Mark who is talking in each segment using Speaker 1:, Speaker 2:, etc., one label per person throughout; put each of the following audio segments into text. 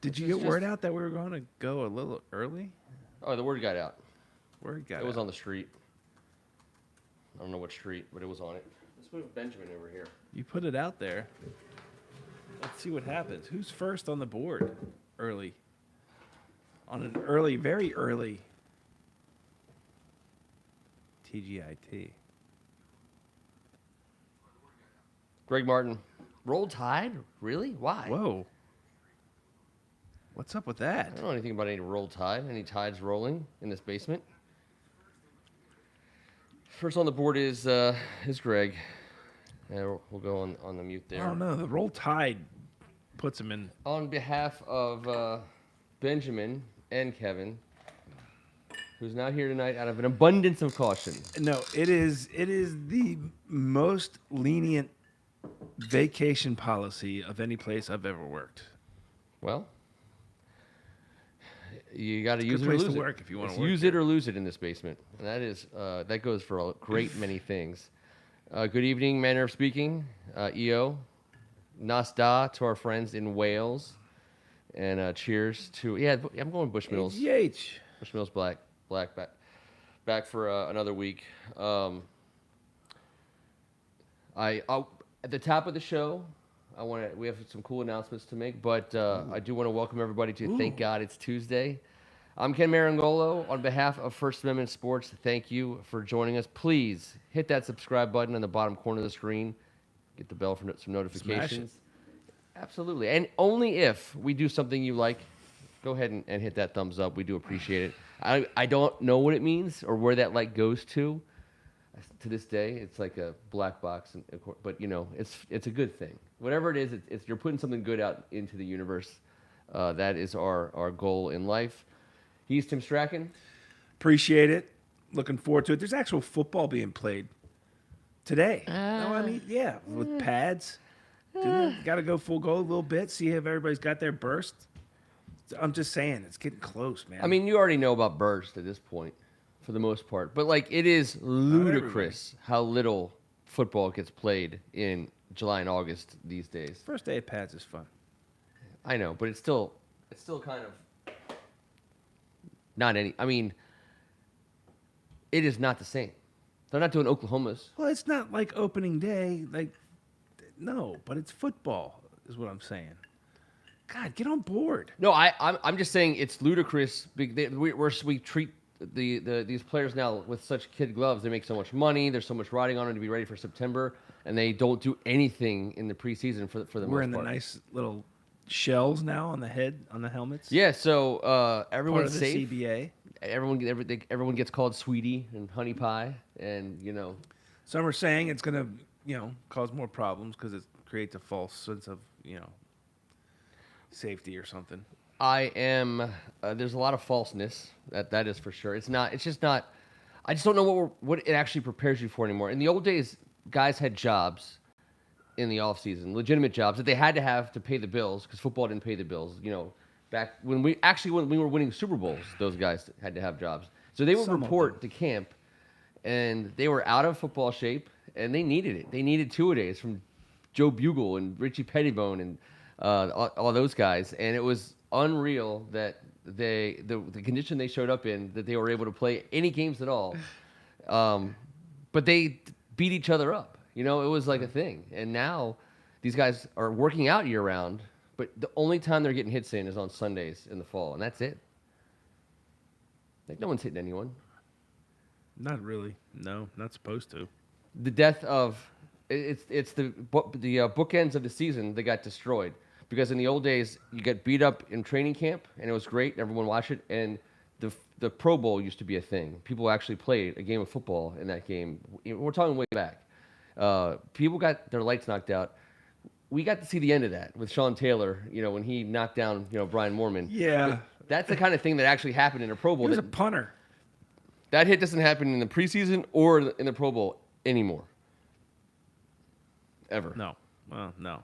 Speaker 1: Did you get word out that we were going to go a little early?
Speaker 2: Oh, the word got out.
Speaker 1: It
Speaker 2: was on the street. I don't know what street, but it was on it. Let's move Benjamin over here.
Speaker 1: You put it out there. Let's see what happens. Who's first on the board early? On an early, very early TGIT.
Speaker 2: Greg Martin. Roll Tide? Really? Why?
Speaker 1: Whoa. What's up with
Speaker 2: I
Speaker 1: that?
Speaker 2: don't know anything about any Roll Tide. Any tides rolling in this basement? First on the board is Greg. And we'll go on the mute there.
Speaker 1: I don't know. The Roll Tide puts him in.
Speaker 2: On behalf of Benjamin and Kevin, who's not here tonight out of an abundance of caution.
Speaker 1: No, it is the most lenient vacation policy of any place I've ever worked.
Speaker 2: Well, you got to use it or
Speaker 1: place
Speaker 2: lose
Speaker 1: to
Speaker 2: it.
Speaker 1: work if you want to work
Speaker 2: Use it or lose it in this basement. And that is that goes for a great many things. Good evening, manner of speaking. EO, Nasda to our friends in Wales, and cheers to I'm going Bushmills.
Speaker 1: AGH.
Speaker 2: Bushmills black back for another week. At the top of the show, we have some cool announcements to make, but I do want to welcome everybody to Thank God It's Tuesday. I'm Ken Marangolo. On behalf of First Amendment Sports, thank you for joining us. Please hit that subscribe button in the bottom corner of the screen. Get the bell for some notifications. Absolutely. And only if we do something you like, go ahead and hit that thumbs up. We do appreciate it. I don't know what it means or where that like goes to. To this day, it's like a black box, but it's a good thing. Whatever it is, it's you're putting something good out into the universe. That is our goal in life. He's Tim Strachan.
Speaker 1: Appreciate it. Looking forward to it. There's actual football being played today. With pads. Got to go full go a little bit. See if everybody's got their burst. I'm just saying, it's getting close, man.
Speaker 2: I mean, you already know about burst at this point, for the most part. But it is ludicrous how little football gets played in July and August these days.
Speaker 1: First day of pads is fun.
Speaker 2: I know, but it's still kind of not any. I mean, it is not the same. They're not doing Oklahoma's.
Speaker 1: Well, it's not like opening day. No, but it's football, is what I'm saying. God, get on board.
Speaker 2: No, I'm just saying it's ludicrous. We treat these players now with such kid gloves. They make so much money. There's so much riding on them to be ready for September, and they don't do anything in the preseason for the most part.
Speaker 1: We're in the nice little shells now on the head, on the helmets.
Speaker 2: Yeah, so everyone's safe.
Speaker 1: CBA.
Speaker 2: Everyone gets called sweetie and honey pie, and
Speaker 1: Some are saying it's going to cause more problems because it creates a false sense of safety or something.
Speaker 2: There's a lot of falseness. That is for sure. It's just not. I just don't know what it actually prepares you for anymore. In the old days, guys had jobs in the off season, legitimate jobs that they had to have to pay the bills because football didn't pay the bills. Back when we were winning Super Bowls, those guys had to have jobs. So they would report to camp, and they were out of football shape, and they needed it. They needed two-a-days from Joe Bugle and Richie Pettibone and all those guys, and it was unreal that the condition they showed up in, that they were able to play any games at all. But they beat each other up. It was like a thing. And now these guys are working out year round, but the only time they're getting hits in is on Sundays in the fall, and that's it. No one's hitting anyone.
Speaker 1: Not really. No, not supposed to.
Speaker 2: The death of it's the bookends of the season that got destroyed. Because in the old days, you get beat up in training camp, and it was great, and everyone watched it, and the Pro Bowl used to be a thing. People actually played a game of football in that game. We're talking way back. People got their lights knocked out. We got to see the end of that with Sean Taylor, when he knocked down, Brian Moorman.
Speaker 1: Yeah.
Speaker 2: But that's the kind of thing that actually happened in a Pro Bowl.
Speaker 1: He was a punter.
Speaker 2: That hit doesn't happen in the preseason or in the Pro Bowl anymore. Ever.
Speaker 1: No. Well, no.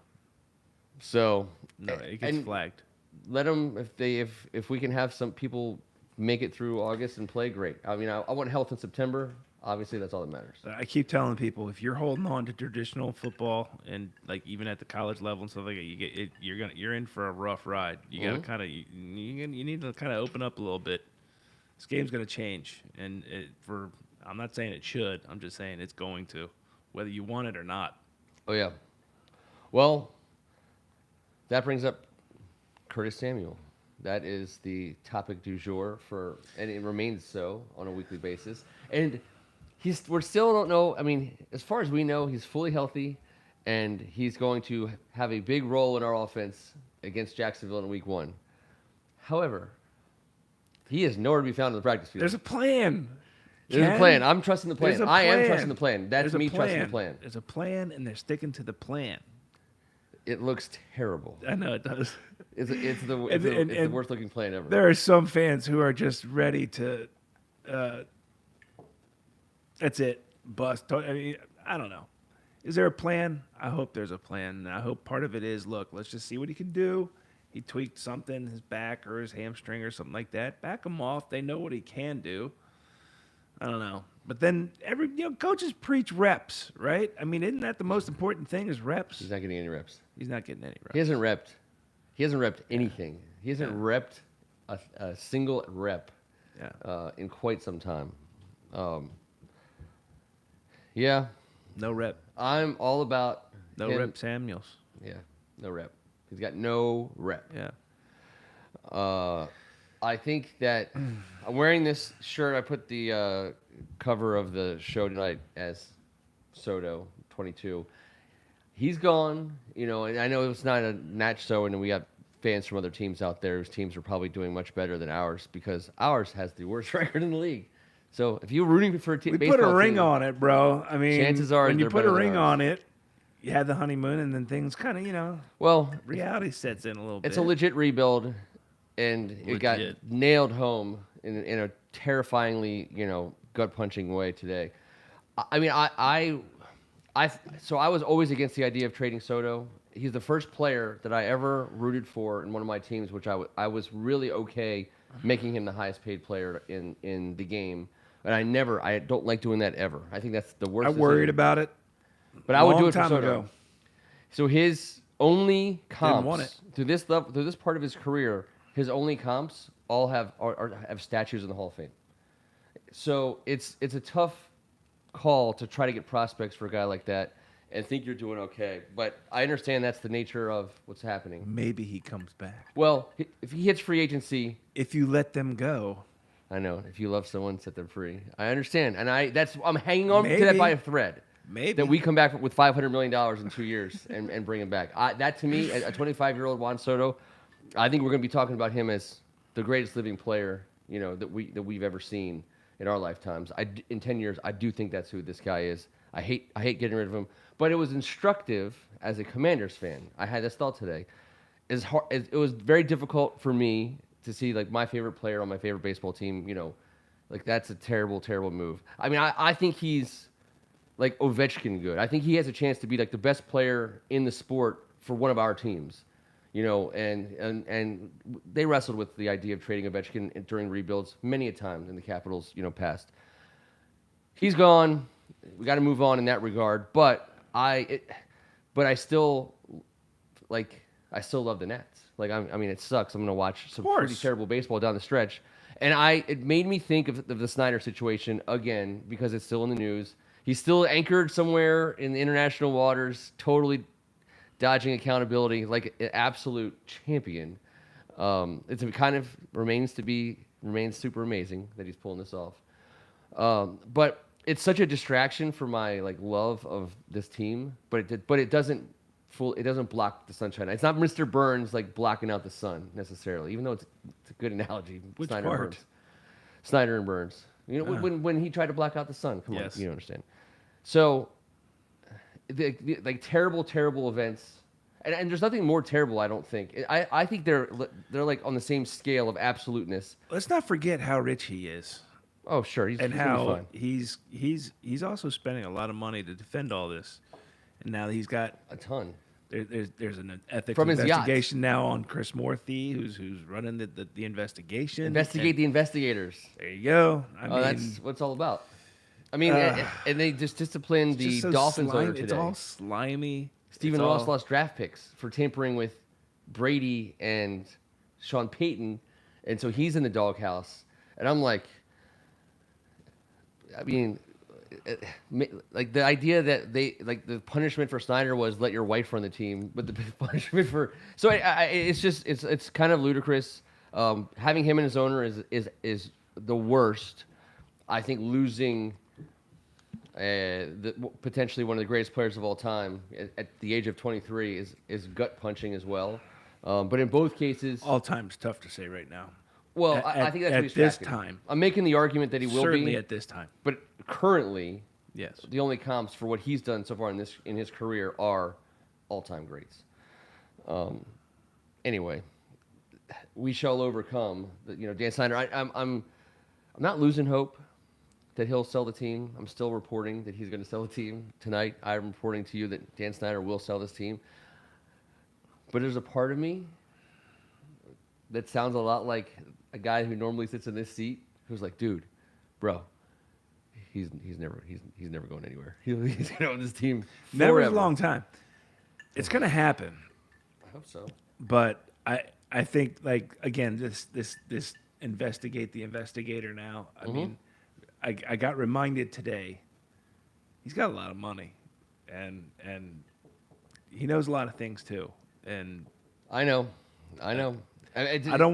Speaker 2: So
Speaker 1: no, it gets flagged.
Speaker 2: Let them if we can have some people make it through August and play, great. I mean, I want health in September. Obviously, that's all that matters.
Speaker 1: I keep telling people, if you're holding on to traditional football and like even at the college level and stuff like that, you're in for a rough ride. You got to kind of you need to kind of open up a little bit. This game's going to change, and I'm not saying it should. I'm just saying it's going to, whether you want it or not.
Speaker 2: Oh yeah. Well, that brings up Curtis Samuel. That is the topic du jour and it remains so on a weekly basis. And we still don't know. I mean, as far as we know, he's fully healthy, and he's going to have a big role in our offense against Jacksonville in Week 1. However, he is nowhere to be found in the practice field.
Speaker 1: There's a plan.
Speaker 2: There's a plan. I'm trusting the plan. I am trusting the plan. That's
Speaker 1: There's
Speaker 2: me trusting the plan.
Speaker 1: There's a plan, and they're sticking to the plan.
Speaker 2: It looks terrible.
Speaker 1: I know it does.
Speaker 2: It's the worst looking plan ever.
Speaker 1: There are some fans who are just ready to. That's it. Bust. I mean, I don't know. Is there a plan? I hope there's a plan. I hope part of it is, look, let's just see what he can do. He tweaked something, his back or his hamstring or something like that. Back him off. They know what he can do. I don't know. But then coaches preach reps, right? I mean, isn't that the most important thing is reps?
Speaker 2: He's not getting any reps.
Speaker 1: He's not getting any reps.
Speaker 2: He hasn't repped anything. He hasn't repped a single rep in quite some time. Yeah.
Speaker 1: No rep.
Speaker 2: I'm all about
Speaker 1: no
Speaker 2: him.
Speaker 1: Rep Samuels.
Speaker 2: Yeah, no rep. He's got no rep.
Speaker 1: Yeah.
Speaker 2: I think that I'm wearing this shirt. I put the cover of the show tonight as Soto 22. He's gone, and I know it's not a match so, and we got fans from other teams out there whose teams are probably doing much better than ours because ours has the worst record in the league. So if you're rooting for a team,
Speaker 1: we put a ring on it, bro. I mean,
Speaker 2: chances are
Speaker 1: when you put a ring on it, you had the honeymoon, and then things kind of, reality sets in a little bit.
Speaker 2: It's a legit rebuild, and it got nailed home in a terrifyingly, gut-punching way today. I mean, so I was always against the idea of trading Soto. He's the first player that I ever rooted for in one of my teams, which I was really okay making him the highest-paid player in the game. And I don't like doing that ever. I think that's the worst.
Speaker 1: I worried about it.
Speaker 2: But I would do it for Soto. So his only comps through this part of his career, his only comps all have statues in the Hall of Fame. So it's a tough call to try to get prospects for a guy like that and think you're doing okay. But I understand that's the nature of what's happening.
Speaker 1: Maybe he comes back.
Speaker 2: Well, if he hits free agency,
Speaker 1: if you let them go.
Speaker 2: I know. If you love someone, set them free. I understand, and I'm hanging on to that by a thread.
Speaker 1: Maybe
Speaker 2: that we come back with $500 million in 2 years and bring him back. That to me, a 25-year-old Juan Soto, I think we're going to be talking about him as the greatest living player that we've ever seen in our lifetimes. In 10 years, I do think that's who this guy is. I hate getting rid of him, but it was instructive as a Commanders fan. I had this thought today. It was very difficult for me to see like my favorite player on my favorite baseball team. Like that's a terrible, terrible move. I mean, I think he's like Ovechkin good. I think he has a chance to be like the best player in the sport for one of our teams. And they wrestled with the idea of trading Ovechkin during rebuilds many a time in the Capitals, past. He's gone. We got to move on in that regard. But I still love the Nats. Like I mean, it sucks. I'm gonna watch some pretty terrible baseball down the stretch, and it made me think of the Snyder situation again because it's still in the news. He's still anchored somewhere in the international waters, totally dodging accountability like an absolute champion. It kind of remains super amazing that he's pulling this off. But it's such a distraction for my love of this team. But it doesn't block the sunshine. It's not Mr. Burns blocking out the sun necessarily, even though it's a good analogy.
Speaker 1: Which
Speaker 2: Snyder
Speaker 1: part?
Speaker 2: And Burns. Snyder and Burns. When he tried to block out the sun. Come
Speaker 1: yes.
Speaker 2: on, you understand. So, terrible, terrible events, and there's nothing more terrible. I don't think. I think they're on the same scale of absoluteness.
Speaker 1: Let's not forget how rich he is.
Speaker 2: Oh, sure, he's
Speaker 1: how
Speaker 2: fine.
Speaker 1: he's also spending a lot of money to defend all this, and now he's got
Speaker 2: a ton.
Speaker 1: There's an ethics
Speaker 2: From
Speaker 1: investigation now on Chris Morthy, who's running the investigation.
Speaker 2: Investigate the investigators.
Speaker 1: There you go. I mean,
Speaker 2: that's what it's all about. I mean, and they just disciplined the
Speaker 1: so
Speaker 2: Dolphins owner today.
Speaker 1: It's all slimy.
Speaker 2: Stephen Ross lost draft picks for tampering with Brady and Sean Payton, and so he's in the doghouse. And I'm like, I mean, like the idea that the punishment for Snyder was let your wife run the team, but the punishment for it's kind of ludicrous. Having him and his owner is the worst. I think losing potentially one of the greatest players of all time at the age of 23 is gut punching as well. But in both cases,
Speaker 1: all time's tough to say right now.
Speaker 2: Well, I think that's what he's
Speaker 1: at this
Speaker 2: tracking.
Speaker 1: time.
Speaker 2: I'm making the argument that he will
Speaker 1: Certainly at this time.
Speaker 2: But currently,
Speaker 1: yes,
Speaker 2: the only comps for what he's done so far in his career are all-time greats. Anyway, we shall overcome. Dan Snyder. I'm not losing hope that he'll sell the team. I'm still reporting that he's going to sell the team tonight. I'm reporting to you that Dan Snyder will sell this team. But there's a part of me that sounds a lot like a guy who normally sits in this seat who's like, dude, bro, he's never going anywhere. He's going to own this team forever.
Speaker 1: Never a long time. It's going to happen.
Speaker 2: I hope so.
Speaker 1: But I think, like, again, this investigate the investigator now. I mean, I got reminded today. He's got a lot of money, and he knows a lot of things too. And
Speaker 2: I know. I
Speaker 1: don't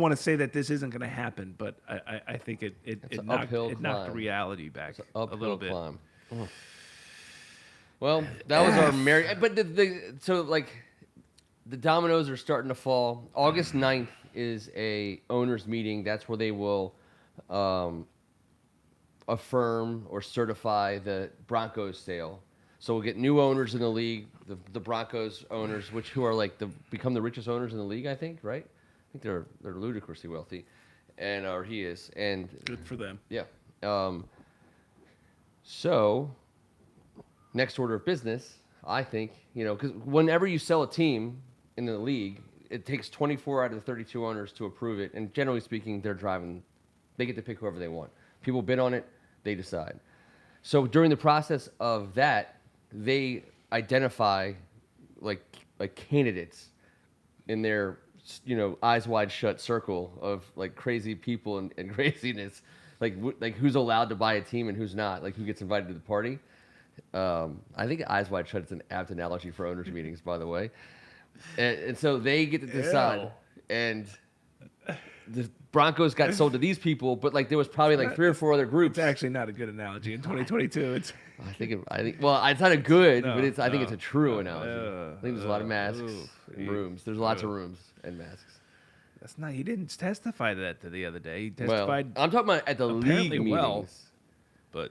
Speaker 1: want to say that this isn't going to happen, but I think it knocked reality back a little bit.
Speaker 2: Climb. Well, that was our but the dominoes are starting to fall. August 9th is a owners meeting. That's where they will affirm or certify the Broncos sale. So we'll get new owners in the league, the Broncos owners, who are become the richest owners in the league, I think, right? I think they're ludicrously wealthy, or he is, and
Speaker 1: good for them.
Speaker 2: Yeah. So, next order of business, I think, because whenever you sell a team in the league, it takes 24 out of the 32 owners to approve it, and generally speaking, they get to pick whoever they want. People bid on it, they decide. So during the process of that, they identify like candidates in their eyes wide shut circle of like crazy people and craziness, like who's allowed to buy a team and who's not, like who gets invited to the party. I think eyes wide shut is an apt analogy for owners meetings, by the way. And so they get to decide.
Speaker 1: Ew.
Speaker 2: And the Broncos got sold to these people, but there was probably 3 or 4 other groups.
Speaker 1: It's actually not a good analogy in 2022. It's
Speaker 2: well, it's not a good, but I think it's a true analogy. I think there's a lot of masks and rooms. There's lots of rooms and masks.
Speaker 1: That's not. He didn't testify to that the other day. He testified.
Speaker 2: I'm talking about at the league meetings.
Speaker 1: But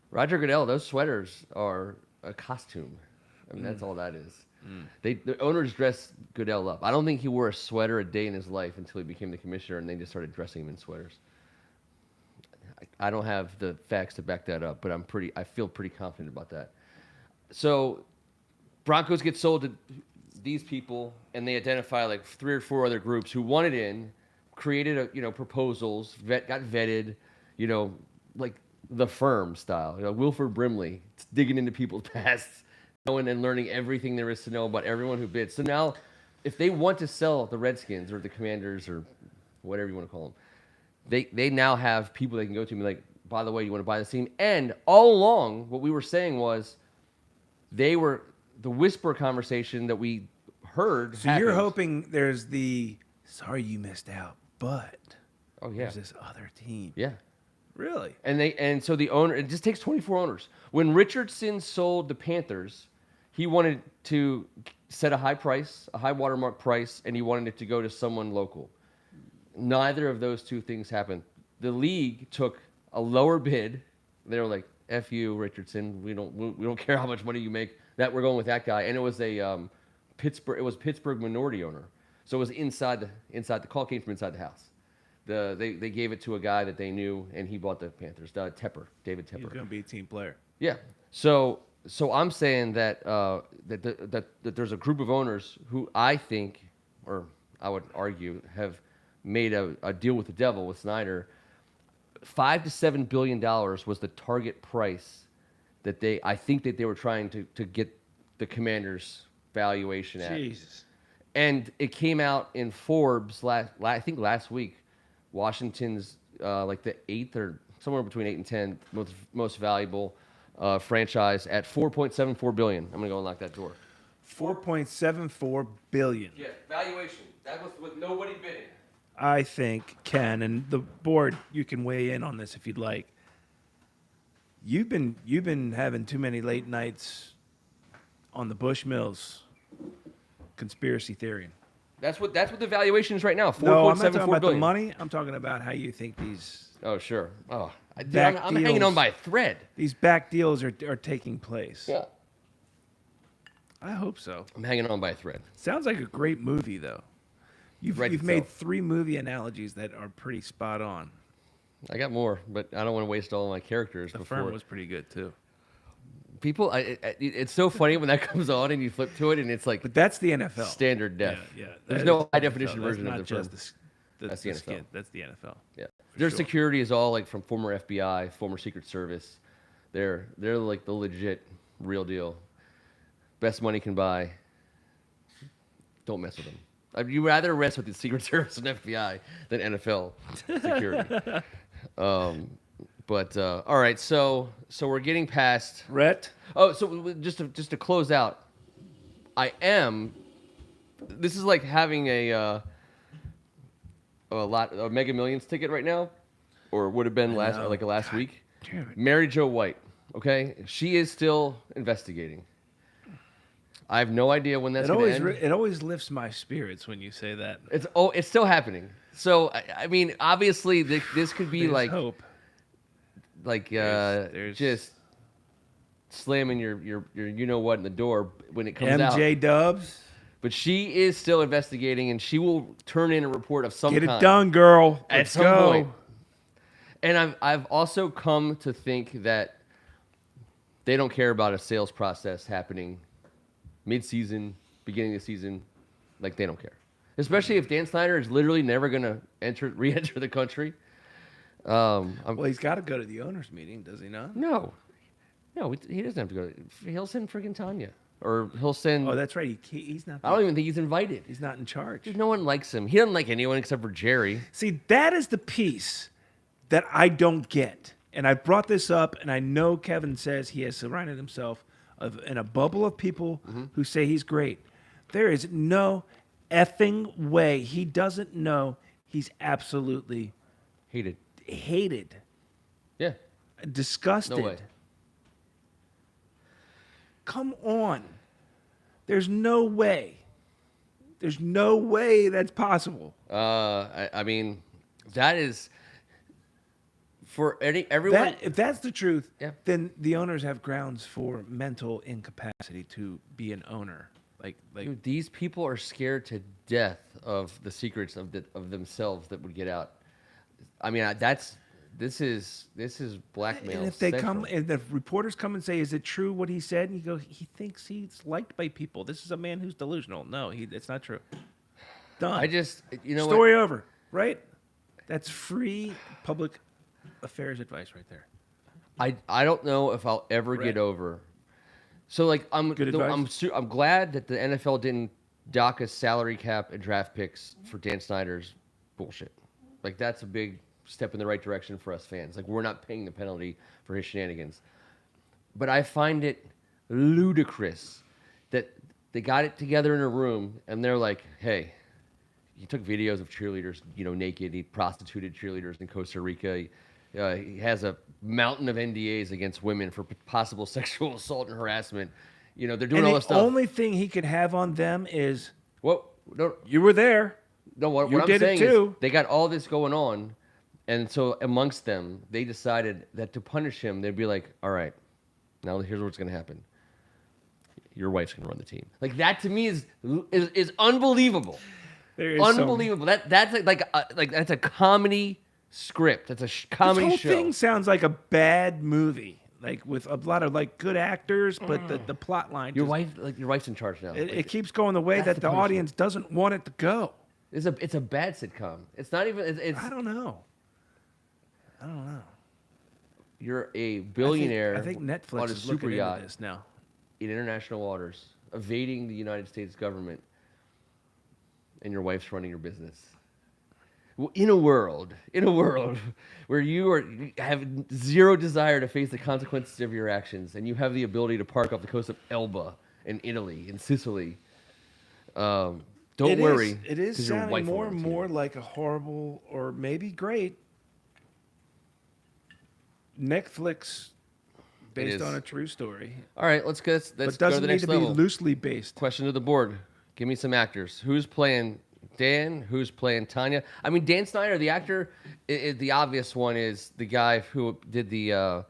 Speaker 2: Roger Goodell, those sweaters are a costume. I mean, that's all that is. The owners dressed Goodell up. I don't think he wore a sweater a day in his life until he became the commissioner, and they just started dressing him in sweaters. I don't have the facts to back that up, but I feel pretty confident about that. So Broncos get sold to these people, and they identify 3 or 4 other groups who wanted in, created proposals, got vetted, like the firm style, Wilford Brimley digging into people's pasts, knowing and learning everything there is to know about everyone who bids. So now, if they want to sell the Redskins or the Commanders or whatever you want to call them, they now have people they can go to and be like, by the way, you want to buy this team? And all along, what we were saying was they were the whisper conversation that we heard.
Speaker 1: So you're hoping there's sorry you missed out, but there's this other team.
Speaker 2: Yeah.
Speaker 1: Really?
Speaker 2: And so the owner, it just takes 24 owners. When Richardson sold the Panthers, he wanted to set a high watermark price, and he wanted it to go to someone local. Neither of those two things happened. The league took a lower bid. They were like, "F you, Richardson. We don't care how much money you make. That we're going with that guy." And it was a Pittsburgh minority owner. So it was inside the call came from inside the house. They gave it to a guy that they knew, and he bought the Panthers. David Tepper.
Speaker 1: He's going to be a team player.
Speaker 2: Yeah. So I'm saying that that there's a group of owners who I think, or I would argue, have made a deal with the devil with Snyder, $5 to $7 billion was the target price that I think that they were trying to get the Commanders' valuation at.
Speaker 1: Jesus.
Speaker 2: And it came out in Forbes I think last week. Washington's like the 8th or somewhere between 8 and 10 most valuable franchise at $4.74 billion. I'm gonna go unlock that door.
Speaker 1: $4.74 billion.
Speaker 2: Yeah, valuation. That was with nobody bidding.
Speaker 1: I think, Ken, and the board, you can weigh in on this if you'd like. You've been having too many late nights on the Bushmills conspiracy theory.
Speaker 2: That's what the valuation is right now.
Speaker 1: No, I'm not talking
Speaker 2: 4.74
Speaker 1: about
Speaker 2: billion.
Speaker 1: the money. I'm talking about how you think these.
Speaker 2: Oh, sure. Oh,
Speaker 1: Back
Speaker 2: I'm hanging
Speaker 1: deals.
Speaker 2: on by a thread.
Speaker 1: These back deals are taking place.
Speaker 2: Yeah.
Speaker 1: I hope so.
Speaker 2: I'm hanging on by a thread.
Speaker 1: Sounds like a great movie, though. You've made 3 movie analogies that are pretty spot on.
Speaker 2: I got more, but I don't want to waste all my characters
Speaker 1: The
Speaker 2: before.
Speaker 1: Firm was pretty good too.
Speaker 2: People, it's so funny when that comes on and you flip to it and it's like
Speaker 1: But that's the NFL.
Speaker 2: standard def.
Speaker 1: Yeah.
Speaker 2: There's
Speaker 1: that
Speaker 2: no
Speaker 1: is
Speaker 2: high
Speaker 1: the
Speaker 2: definition
Speaker 1: NFL.
Speaker 2: version
Speaker 1: That's
Speaker 2: of
Speaker 1: not
Speaker 2: the Firm.
Speaker 1: just
Speaker 2: That's the NFL.
Speaker 1: skin. That's the NFL.
Speaker 2: Yeah. Their
Speaker 1: sure.
Speaker 2: security is all like from former FBI, former Secret Service. They're like the legit, real deal. Best money can buy. Don't mess with them. You'd rather mess with the Secret Service and FBI than NFL security. All right, so we're getting past.
Speaker 1: Rhett?
Speaker 2: Oh, so just to close out, This is like having a Mega Millions ticket right now, or would have been last week.
Speaker 1: Damn it.
Speaker 2: Mary Jo White. Okay, she is still investigating. I have no idea when that's going to end.
Speaker 1: It always lifts my spirits when you say that.
Speaker 2: It's still happening. So I mean, obviously this could be
Speaker 1: There's hope. There's
Speaker 2: just slamming your you know what in the door when it comes out.
Speaker 1: MJ Dubs.
Speaker 2: But she is still investigating, and she will turn in a report of some
Speaker 1: Get
Speaker 2: kind.
Speaker 1: it done, girl.
Speaker 2: At
Speaker 1: Let's
Speaker 2: some
Speaker 1: go.
Speaker 2: point. And I've also come to think that they don't care about a sales process happening mid-season, beginning of the season. Like, they don't care. Especially if Dan Snyder is literally never going to re-enter the country.
Speaker 1: Well, he's got to go to the owners' meeting, does he not?
Speaker 2: No, he doesn't have to go. He'll send friggin' Tanya. Or he'll send...
Speaker 1: Oh, that's right. He's not.
Speaker 2: I don't even think he's invited.
Speaker 1: He's not in charge.
Speaker 2: No one likes him. He doesn't like anyone except for Jerry.
Speaker 1: See, that is the piece that I don't get. And I brought this up, and I know Kevin says he has surrounded himself in a bubble of people who say he's great. There is no effing way he doesn't know he's absolutely hated,
Speaker 2: Yeah.
Speaker 1: disgusted.
Speaker 2: No way.
Speaker 1: Come on. There's no way. There's no way that's possible.
Speaker 2: I mean, that is for everyone.
Speaker 1: If that's the truth,
Speaker 2: Yeah.
Speaker 1: then the owners have grounds for mental incapacity to be an owner. Like
Speaker 2: Dude, these people are scared to death of the secrets of themselves that would get out. I mean, this is blackmail.
Speaker 1: and if they
Speaker 2: central.
Speaker 1: come, and the reporters come and say, "Is it true what he said?" And you go, "He thinks he's liked by people. This is a man who's delusional." No, it's not true. Done. Story over. Right? That's free public affairs advice right there.
Speaker 2: I don't know if I'll ever
Speaker 1: Right.
Speaker 2: get over. So like I'm glad that the NFL didn't dock a salary cap and draft picks for Dan Snyder's bullshit. Like, that's a big step in the right direction for us fans. Like, we're not paying the penalty for his shenanigans. But I find it ludicrous that they got it together in a room and they're like, hey, he took videos of cheerleaders, naked. He prostituted cheerleaders in Costa Rica. He has a mountain of NDAs against women for possible sexual assault and harassment. They're doing all this stuff.
Speaker 1: The only thing he could have on them is,
Speaker 2: No,
Speaker 1: you were there.
Speaker 2: No, what
Speaker 1: You
Speaker 2: I'm
Speaker 1: did it
Speaker 2: saying
Speaker 1: too.
Speaker 2: is they got all this going on, and so amongst them, they decided that to punish him, they'd be like, all right, now here's what's going to happen. Your wife's going to run the team. Like, that to me is unbelievable.
Speaker 1: There is
Speaker 2: Unbelievable. That's like that's a comedy script. That's a comedy
Speaker 1: this whole
Speaker 2: show.
Speaker 1: thing sounds like a bad movie, like with a lot of good actors, but the plot line.
Speaker 2: Your wife's in charge now.
Speaker 1: It keeps going the way
Speaker 2: that's
Speaker 1: that
Speaker 2: the
Speaker 1: the
Speaker 2: punishment.
Speaker 1: audience doesn't want it to go.
Speaker 2: It's a bad sitcom. It's not even. It's
Speaker 1: I don't know. I don't know.
Speaker 2: You're a billionaire
Speaker 1: I think Netflix
Speaker 2: on a
Speaker 1: is
Speaker 2: super
Speaker 1: looking
Speaker 2: yacht
Speaker 1: into this now.
Speaker 2: in international waters, evading the United States government, and your wife's running your business. Well, in a world where you have zero desire to face the consequences of your actions, and you have the ability to park off the coast of Elba in Italy, in Sicily, don't worry.
Speaker 1: It is
Speaker 2: 'cause your
Speaker 1: sounding
Speaker 2: wife will
Speaker 1: more
Speaker 2: run
Speaker 1: and
Speaker 2: it to you.
Speaker 1: more like a horrible or maybe great Netflix based
Speaker 2: is.
Speaker 1: on a true story.
Speaker 2: All right, let's go to
Speaker 1: But
Speaker 2: the
Speaker 1: doesn't need
Speaker 2: next
Speaker 1: to be
Speaker 2: level.
Speaker 1: loosely based.
Speaker 2: Question to the board. Give me some actors. Who's playing Dan? Who's playing Tanya? I mean, Dan Snyder, the actor, the obvious one is the guy who did the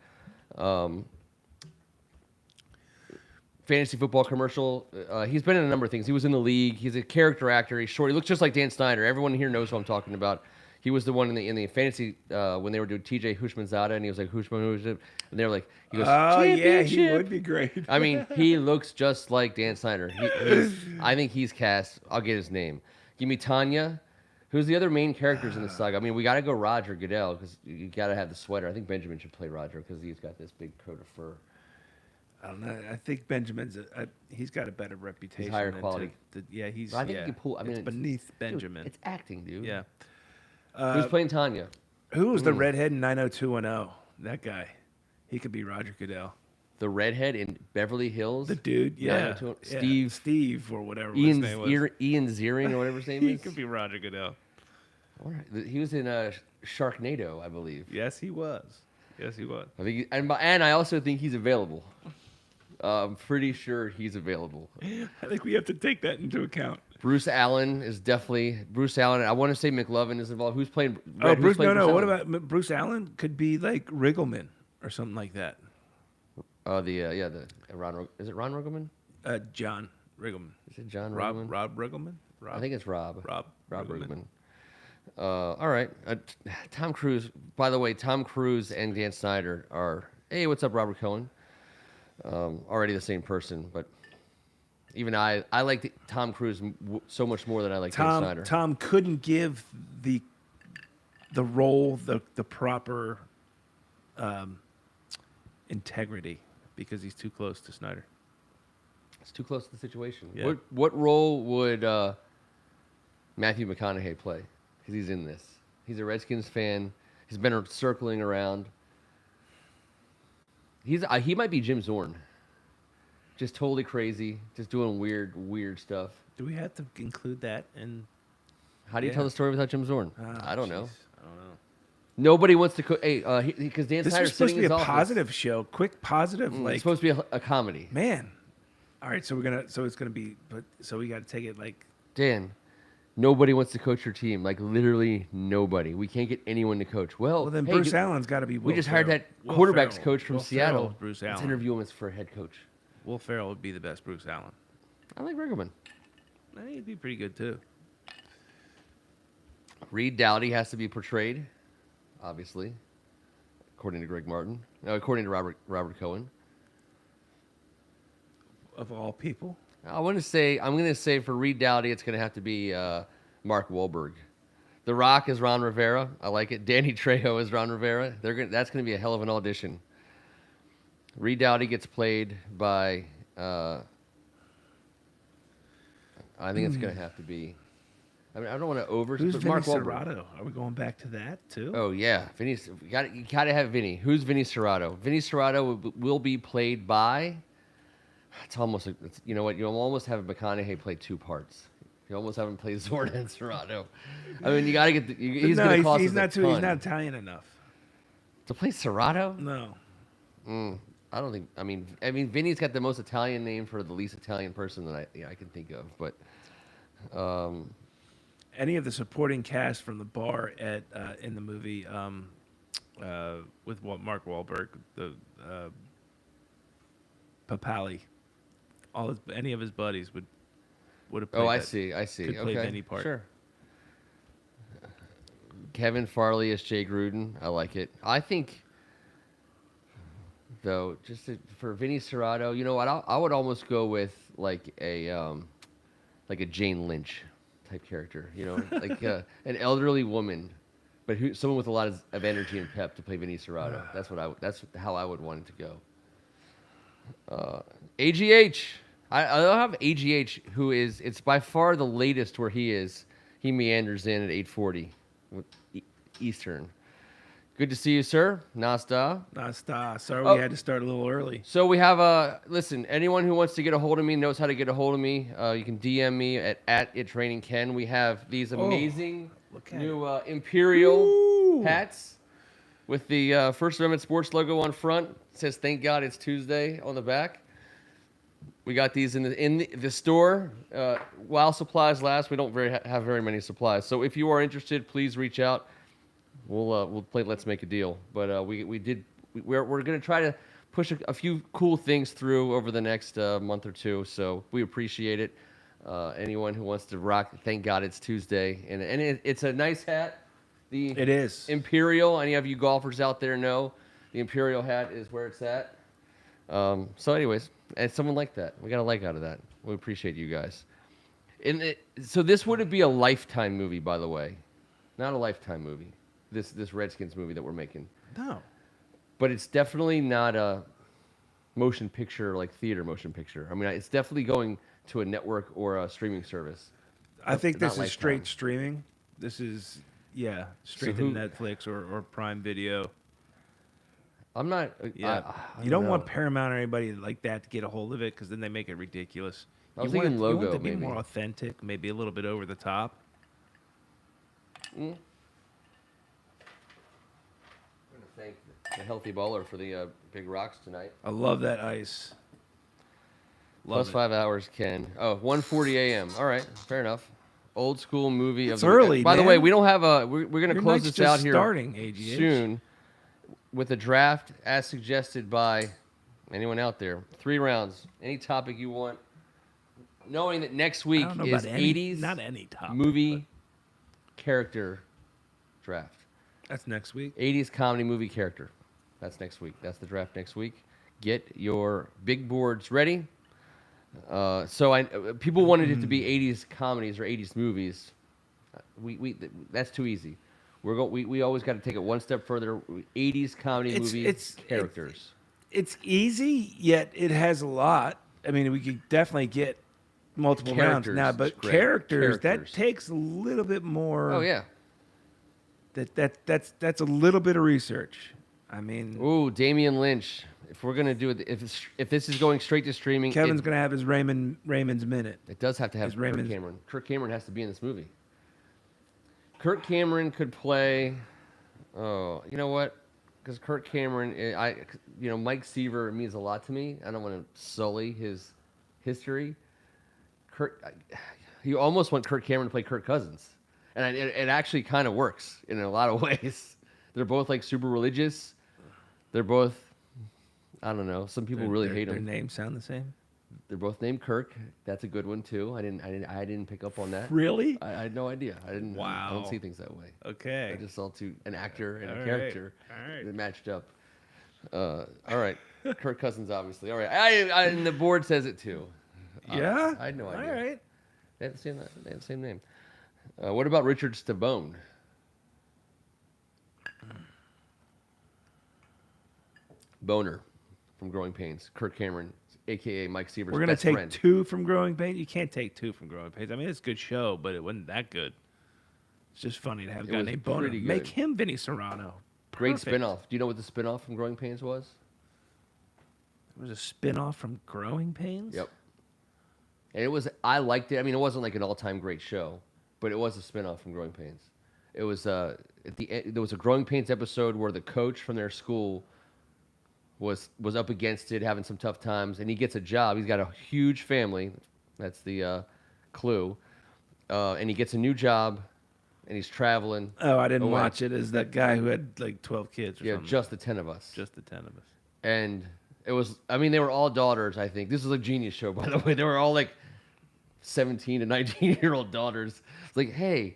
Speaker 2: fantasy football commercial. He's been in a number of things. He was in the league. He's a character actor. He's short. He looks just like Dan Snyder. Everyone here knows who I'm talking about. He was the one in the fantasy when they were doing TJ Hushmanzada, and he was like Hushman, and they were like, he goes,
Speaker 1: Oh yeah, he
Speaker 2: "Championship."
Speaker 1: would be great.
Speaker 2: I mean, he looks just like Dan Snyder. I think he's cast. I'll get his name. Give me Tanya. Who's the other main characters in the saga? I mean, we got to go Roger Goodell because you got to have the sweater. I think Benjamin should play Roger because he's got this big coat of fur.
Speaker 1: I don't know. I think Benjamin's he's got a better reputation.
Speaker 2: He's higher
Speaker 1: than
Speaker 2: quality.
Speaker 1: Yeah, he's.
Speaker 2: But I think
Speaker 1: yeah.
Speaker 2: he can pull. I mean,
Speaker 1: it's beneath Benjamin.
Speaker 2: Dude, it's acting, dude.
Speaker 1: Yeah.
Speaker 2: Who's playing Tanya?
Speaker 1: Who was the redhead in 90210? That guy. He could be Roger Goodell.
Speaker 2: The redhead in Beverly Hills.
Speaker 1: The dude, yeah. Steve or whatever his name was.
Speaker 2: Ian Ziering or whatever his name
Speaker 1: He
Speaker 2: is.
Speaker 1: could be Roger Goodell.
Speaker 2: All right. He was in Sharknado, I believe.
Speaker 1: Yes, he was. Yes, he was.
Speaker 2: I think, and I also think he's available. I'm pretty sure he's available.
Speaker 1: I think we have to take that into account.
Speaker 2: Bruce Allen is definitely Bruce Allen. I want to say McLovin is involved. Who's playing?
Speaker 1: Oh,
Speaker 2: Bruce?
Speaker 1: No. What
Speaker 2: Allen?
Speaker 1: about Bruce Allen? Could be like Riggleman or something like that.
Speaker 2: The Ron. Is it Ron Riggleman?
Speaker 1: John Riggleman.
Speaker 2: Is it John
Speaker 1: Rob
Speaker 2: Riggleman?
Speaker 1: Rob Riggleman.
Speaker 2: I think it's Rob.
Speaker 1: Rob
Speaker 2: Riggleman. All right. Tom Cruise. By the way, Tom Cruise and Dan Snyder are. Hey, what's up, Robert Cohen? Already the same person, but even I like Tom Cruise so much more than I like Dan Snyder.
Speaker 1: Tom couldn't give the role the proper integrity because he's too close to Snyder.
Speaker 2: It's too close to the situation.
Speaker 1: Yeah.
Speaker 2: What role would Matthew McConaughey play? Because he's in this. He's a Redskins fan. He's been circling around. He might be Jim Zorn. Just totally crazy. Just doing weird stuff.
Speaker 1: Do we have to include that in?
Speaker 2: How do you tell the story without Jim Zorn? I don't know.
Speaker 1: I don't know.
Speaker 2: Nobody wants to cook. Hey, because Dan
Speaker 1: This
Speaker 2: Snyder's
Speaker 1: was supposed
Speaker 2: sitting
Speaker 1: to be
Speaker 2: in
Speaker 1: a
Speaker 2: his office.
Speaker 1: positive show, quick positive.
Speaker 2: It's
Speaker 1: Like
Speaker 2: supposed to be a comedy.
Speaker 1: man. All right, so it's gonna be, so we got to take it like.
Speaker 2: Dan, nobody wants to coach your team. Like literally nobody. We can't get anyone to coach. Well,
Speaker 1: Then
Speaker 2: hey,
Speaker 1: Bruce Allen's got to be.
Speaker 2: we just hired that
Speaker 1: Will
Speaker 2: quarterbacks
Speaker 1: Ferrell.
Speaker 2: coach from
Speaker 1: Will
Speaker 2: Seattle.
Speaker 1: Ferrell, Bruce
Speaker 2: Let's
Speaker 1: Allen.
Speaker 2: interview him for a head coach.
Speaker 1: Will Ferrell would be the best Bruce Allen.
Speaker 2: I like Riggleman.
Speaker 1: I think he'd be pretty good too.
Speaker 2: Reed Dowdy has to be portrayed, obviously, according to Greg Martin. No, according to Robert Cohen.
Speaker 1: Of all people.
Speaker 2: I'm going to say for Reed Dowdy, it's going to have to be Mark Wahlberg. The Rock is Ron Rivera. I like it. Danny Trejo is Ron Rivera. That's going to be a hell of an audition. Reed Dowdy gets played by. I think it's going to have to be. I mean, I don't want to
Speaker 1: Who's
Speaker 2: but
Speaker 1: Vinny
Speaker 2: Mark Wahlberg.
Speaker 1: Serrato? Are we going back to that too?
Speaker 2: Oh yeah, you got to have Vinny. Who's Vinny Serrato? Vinny Serrato will be played by. You know what? You almost have McConaughey play two parts. You almost have him play Zorn and Serrato. I mean, you got to get. He's going to cost us a ton.
Speaker 1: He's not Italian enough
Speaker 2: to play Serrato.
Speaker 1: No.
Speaker 2: I don't think. I mean, Vinny's got the most Italian name for the least Italian person that I can think of. But
Speaker 1: any of the supporting cast from the bar in the movie with Mark Wahlberg, the Papali, any of his buddies would have played.
Speaker 2: Oh, I see.
Speaker 1: Could play Vinny part.
Speaker 2: Sure. Kevin Farley as Jay Gruden. I like it. I think, though, for Vinny Serrato, you know what? I would almost go with like a Jane Lynch type character. You know, like an elderly woman but someone with a lot of energy and pep to play Vinny Serrato. That's how I would want it to go. AGH. I'll have AGH, who is, it's by far the latest where he is. He meanders in at 8:40 Eastern. Good to see you, sir. Nasta.
Speaker 1: Sorry, we had to start a little early.
Speaker 2: So we have listen, anyone who wants to get a hold of me knows how to get a hold of me. You can DM me at @ItRainingKen. We have these amazing new Imperial hats with the First Amendment Sports logo on front. It says "Thank God It's Tuesday" on the back. We got these in the store while supplies last. We don't have very many supplies, so if you are interested, please reach out. We'll play Let's Make a Deal. But we're going to try to push a few cool things through over the next month or two. So we appreciate it. Anyone who wants to rock, thank God it's Tuesday, and it's a nice hat.
Speaker 1: It is
Speaker 2: Imperial. Any of you golfers out there know the Imperial hat is where it's at. So, anyways, and someone like that, we got a like out of that. We appreciate you guys. So this wouldn't be a Lifetime movie, by the way, not a Lifetime movie. This Redskins movie that we're making.
Speaker 1: No.
Speaker 2: But it's definitely not a motion picture, like theater motion picture. I mean, it's definitely going to a network or a streaming service.
Speaker 1: I think this is straight streaming. This is, straight to Netflix or Prime Video.
Speaker 2: I'm not...
Speaker 1: Yeah. You don't want Paramount or anybody like that to get a hold of it, because then they make it ridiculous.
Speaker 2: I was thinking logo,
Speaker 1: you want it to be
Speaker 2: maybe.
Speaker 1: more authentic, maybe a little bit over the top.
Speaker 2: Mm. Thank the Healthy Baller for the big rocks tonight.
Speaker 1: I love that ice. Love
Speaker 2: Plus 5 hours, Ken. Oh, 1:40 a.m. All right, fair enough. Old school movie.
Speaker 1: It's early,
Speaker 2: By
Speaker 1: man.
Speaker 2: the way, we don't have a... We're going to close this out here
Speaker 1: starting, AGH.
Speaker 2: soon with a draft as suggested by anyone out there. 3 rounds. Any topic you want. Knowing that next week is 80s
Speaker 1: not any topic,
Speaker 2: movie character draft.
Speaker 1: That's next week.
Speaker 2: 80s comedy movie character. That's next week. That's the draft next week. Get your big boards ready. People wanted it to be 80s comedies or 80s movies. That's too easy. We always got to take it one step further. 80s comedy movie characters.
Speaker 1: It's easy, yet it has a lot. I mean, we could definitely get multiple rounds now, but characters that takes a little bit more.
Speaker 2: Oh yeah.
Speaker 1: That's a little bit of research. I mean,
Speaker 2: ooh, Damian Lynch. If we're gonna do it, if this is going straight to streaming,
Speaker 1: Kevin's gonna have his Raymond's minute.
Speaker 2: It does have to have Kirk Cameron. Kirk Cameron has to be in this movie. Kirk Cameron could play. Oh, you know what? Because Kirk Cameron, Mike Seaver means a lot to me. I don't want to sully his history. You almost want Kirk Cameron to play Kirk Cousins, and it actually kind of works in a lot of ways. They're both like super religious. They're both, I don't know. Some people really hate them.
Speaker 1: Their names sound the same.
Speaker 2: They're both named Kirk. That's a good one too. I didn't pick up on that.
Speaker 1: Really?
Speaker 2: I had no idea. I didn't.
Speaker 1: Wow.
Speaker 2: I don't see things that way.
Speaker 1: Okay.
Speaker 2: I just saw an actor and a character that matched up. All right. Kirk Cousins, obviously. All right. And the board says it too.
Speaker 1: Yeah.
Speaker 2: I had no idea.
Speaker 1: All right.
Speaker 2: They have the same name. What about Richard Stabone? Boner from Growing Pains. Kirk Cameron, a.k.a. Mike Seaver's
Speaker 1: We're going to take
Speaker 2: friend.
Speaker 1: 2 from Growing Pains? You can't take 2 from Growing Pains. I mean, it's a good show, but it wasn't that good. It's just funny to have a guy named Boner. Make him Vinny Serrano.
Speaker 2: Great spinoff. Do you know what the spinoff from Growing Pains was?
Speaker 1: It was a spinoff from Growing Pains?
Speaker 2: Yep. And I liked it. I mean, it wasn't like an all-time great show, but it was a spinoff from Growing Pains. It was at the end, there was a Growing Pains episode where the coach from their school was up against it, having some tough times, and he gets a job. He's got a huge family. That's the clue. And he gets a new job, and he's traveling.
Speaker 1: Oh, I didn't watch it. Is that guy who had like 12 kids or something?
Speaker 2: Yeah, just the 10 of us.
Speaker 1: Just the 10 of us.
Speaker 2: And it was, I mean, they were all daughters, I think. This is a genius show, by the way. They were all like 17 to 19-year-old daughters. It's like, hey,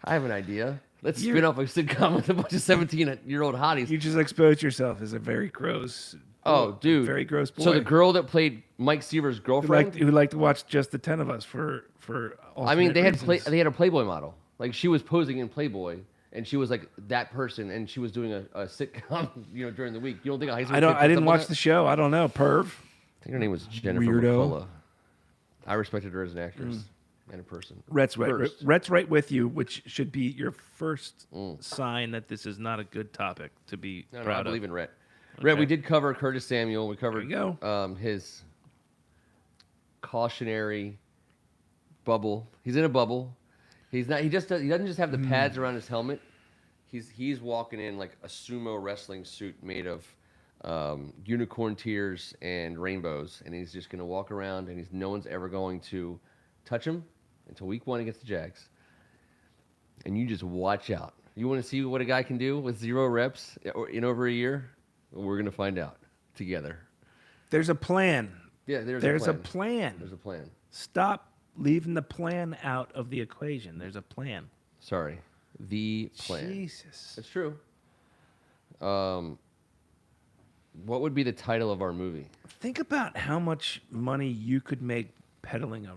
Speaker 2: I have an idea. Let's spin off a sitcom with a bunch of 17-year-old hotties.
Speaker 1: You just exposed yourself as a very gross.
Speaker 2: Dude.
Speaker 1: Very gross boy.
Speaker 2: So the girl that played Mike Seaver's girlfriend.
Speaker 1: Who liked to watch just the 10 of us for
Speaker 2: I mean, they
Speaker 1: reasons.
Speaker 2: had a Playboy model. Like, she was posing in Playboy, and she was like that person, and she was doing a sitcom, during the week. You don't think a high school
Speaker 1: I
Speaker 2: kid
Speaker 1: don't.
Speaker 2: puts
Speaker 1: I didn't
Speaker 2: up on
Speaker 1: watch
Speaker 2: that?
Speaker 1: the show. I don't know. Perv.
Speaker 2: I think her name was Jennifer
Speaker 1: Weirdo.
Speaker 2: McCullough. I respected her as an actress and a person.
Speaker 1: Rhett's right.
Speaker 2: First.
Speaker 1: Rhett's right with you, which should be your first sign that this is not a good topic to be
Speaker 2: No,
Speaker 1: proud
Speaker 2: I
Speaker 1: of.
Speaker 2: believe in Rhett. Rhett, we did cover Curtis Samuel. We covered
Speaker 1: There you go.
Speaker 2: His cautionary bubble. He's in a bubble. He's not. He doesn't just have the pads around his helmet. He's walking in like a sumo wrestling suit made of unicorn tears and rainbows, and he's just gonna walk around, and no one's ever going to touch him until week 1 against the Jags. And you just watch out. You want to see what a guy can do with 0 reps in over a year? We're going to find out together.
Speaker 1: There's a plan.
Speaker 2: Yeah, there's
Speaker 1: a
Speaker 2: a
Speaker 1: plan.
Speaker 2: There's a plan.
Speaker 1: Stop leaving the plan out of the equation. There's a plan.
Speaker 2: Sorry. The plan.
Speaker 1: Jesus.
Speaker 2: It's true. What would be the title of our movie?
Speaker 1: Think about how much money you could make pedaling a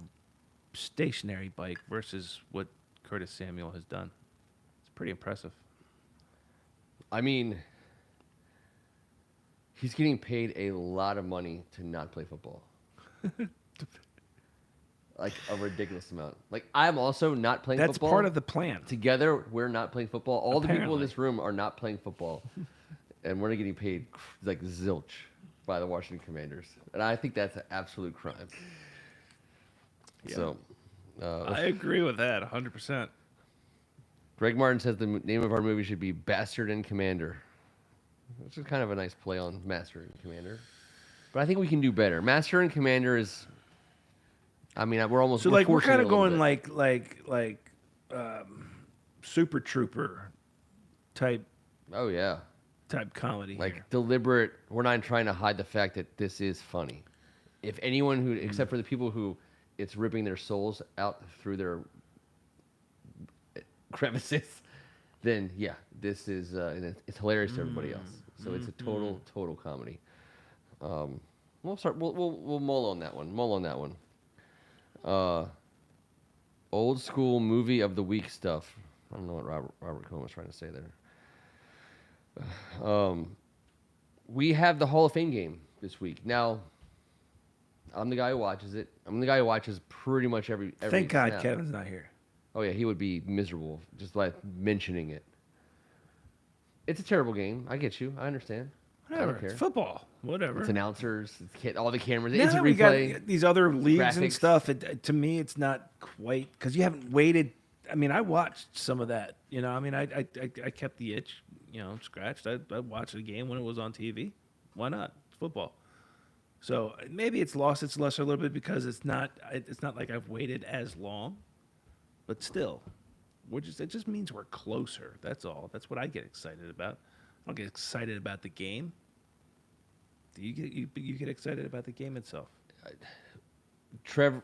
Speaker 1: stationary bike versus what Curtis Samuel has done. It's pretty impressive.
Speaker 2: I mean, he's getting paid a lot of money to not play football. Like a ridiculous amount. Like, I'm also not playing
Speaker 1: That's
Speaker 2: football.
Speaker 1: part of the plan.
Speaker 2: Together, we're not playing football. All the people in
Speaker 1: Apparently.
Speaker 2: this room are not playing football. And we're not getting paid like zilch by the Washington Commanders. And I think that's an absolute crime.
Speaker 1: Yeah.
Speaker 2: So,
Speaker 1: I agree with that 100%.
Speaker 2: Greg Martin says the name of our movie should be Bastard and Commander, which is kind of a nice play on Master and Commander. But I think we can do better. Master and Commander is, I mean, we're almost.
Speaker 1: So,
Speaker 2: we're
Speaker 1: like, we're
Speaker 2: forcing
Speaker 1: kind
Speaker 2: it
Speaker 1: of
Speaker 2: a little
Speaker 1: going
Speaker 2: bit.
Speaker 1: like Super Trooper type
Speaker 2: Oh yeah,
Speaker 1: comedy.
Speaker 2: like
Speaker 1: here.
Speaker 2: deliberate. We're not trying to hide the fact that this is funny. If anyone who, except for the people who it's ripping their souls out through their crevices, then yeah, this is it's hilarious to everybody else. So it's a total comedy. We'll start. We'll mull on that one. Old school movie of the week stuff. I don't know what Robert Cohen was trying to say there. We have the Hall of Fame game this week. Now, I'm the guy who watches it. I'm the guy who watches pretty much every
Speaker 1: Thank God
Speaker 2: snap.
Speaker 1: Kevin's not here.
Speaker 2: Oh yeah, he would be miserable just like mentioning it. It's a terrible game. I get you. I understand. I
Speaker 1: Whatever.
Speaker 2: don't care.
Speaker 1: It's football. Whatever.
Speaker 2: It's announcers. It's all the cameras.
Speaker 1: Now
Speaker 2: Instant
Speaker 1: we
Speaker 2: replay.
Speaker 1: got these other leagues and
Speaker 2: graphics.
Speaker 1: stuff. To me, it's not quite because you haven't waited. I mean, I watched some of that. I mean, I kept the itch. Scratched. I watched a game when it was on TV. Why not? It's football. So maybe it's lost its luster a little bit because it's not like I've waited as long, but still, it just means we're closer. That's all. That's what I get excited about. I don't get excited about the game. Do you get excited about the game itself?
Speaker 2: Do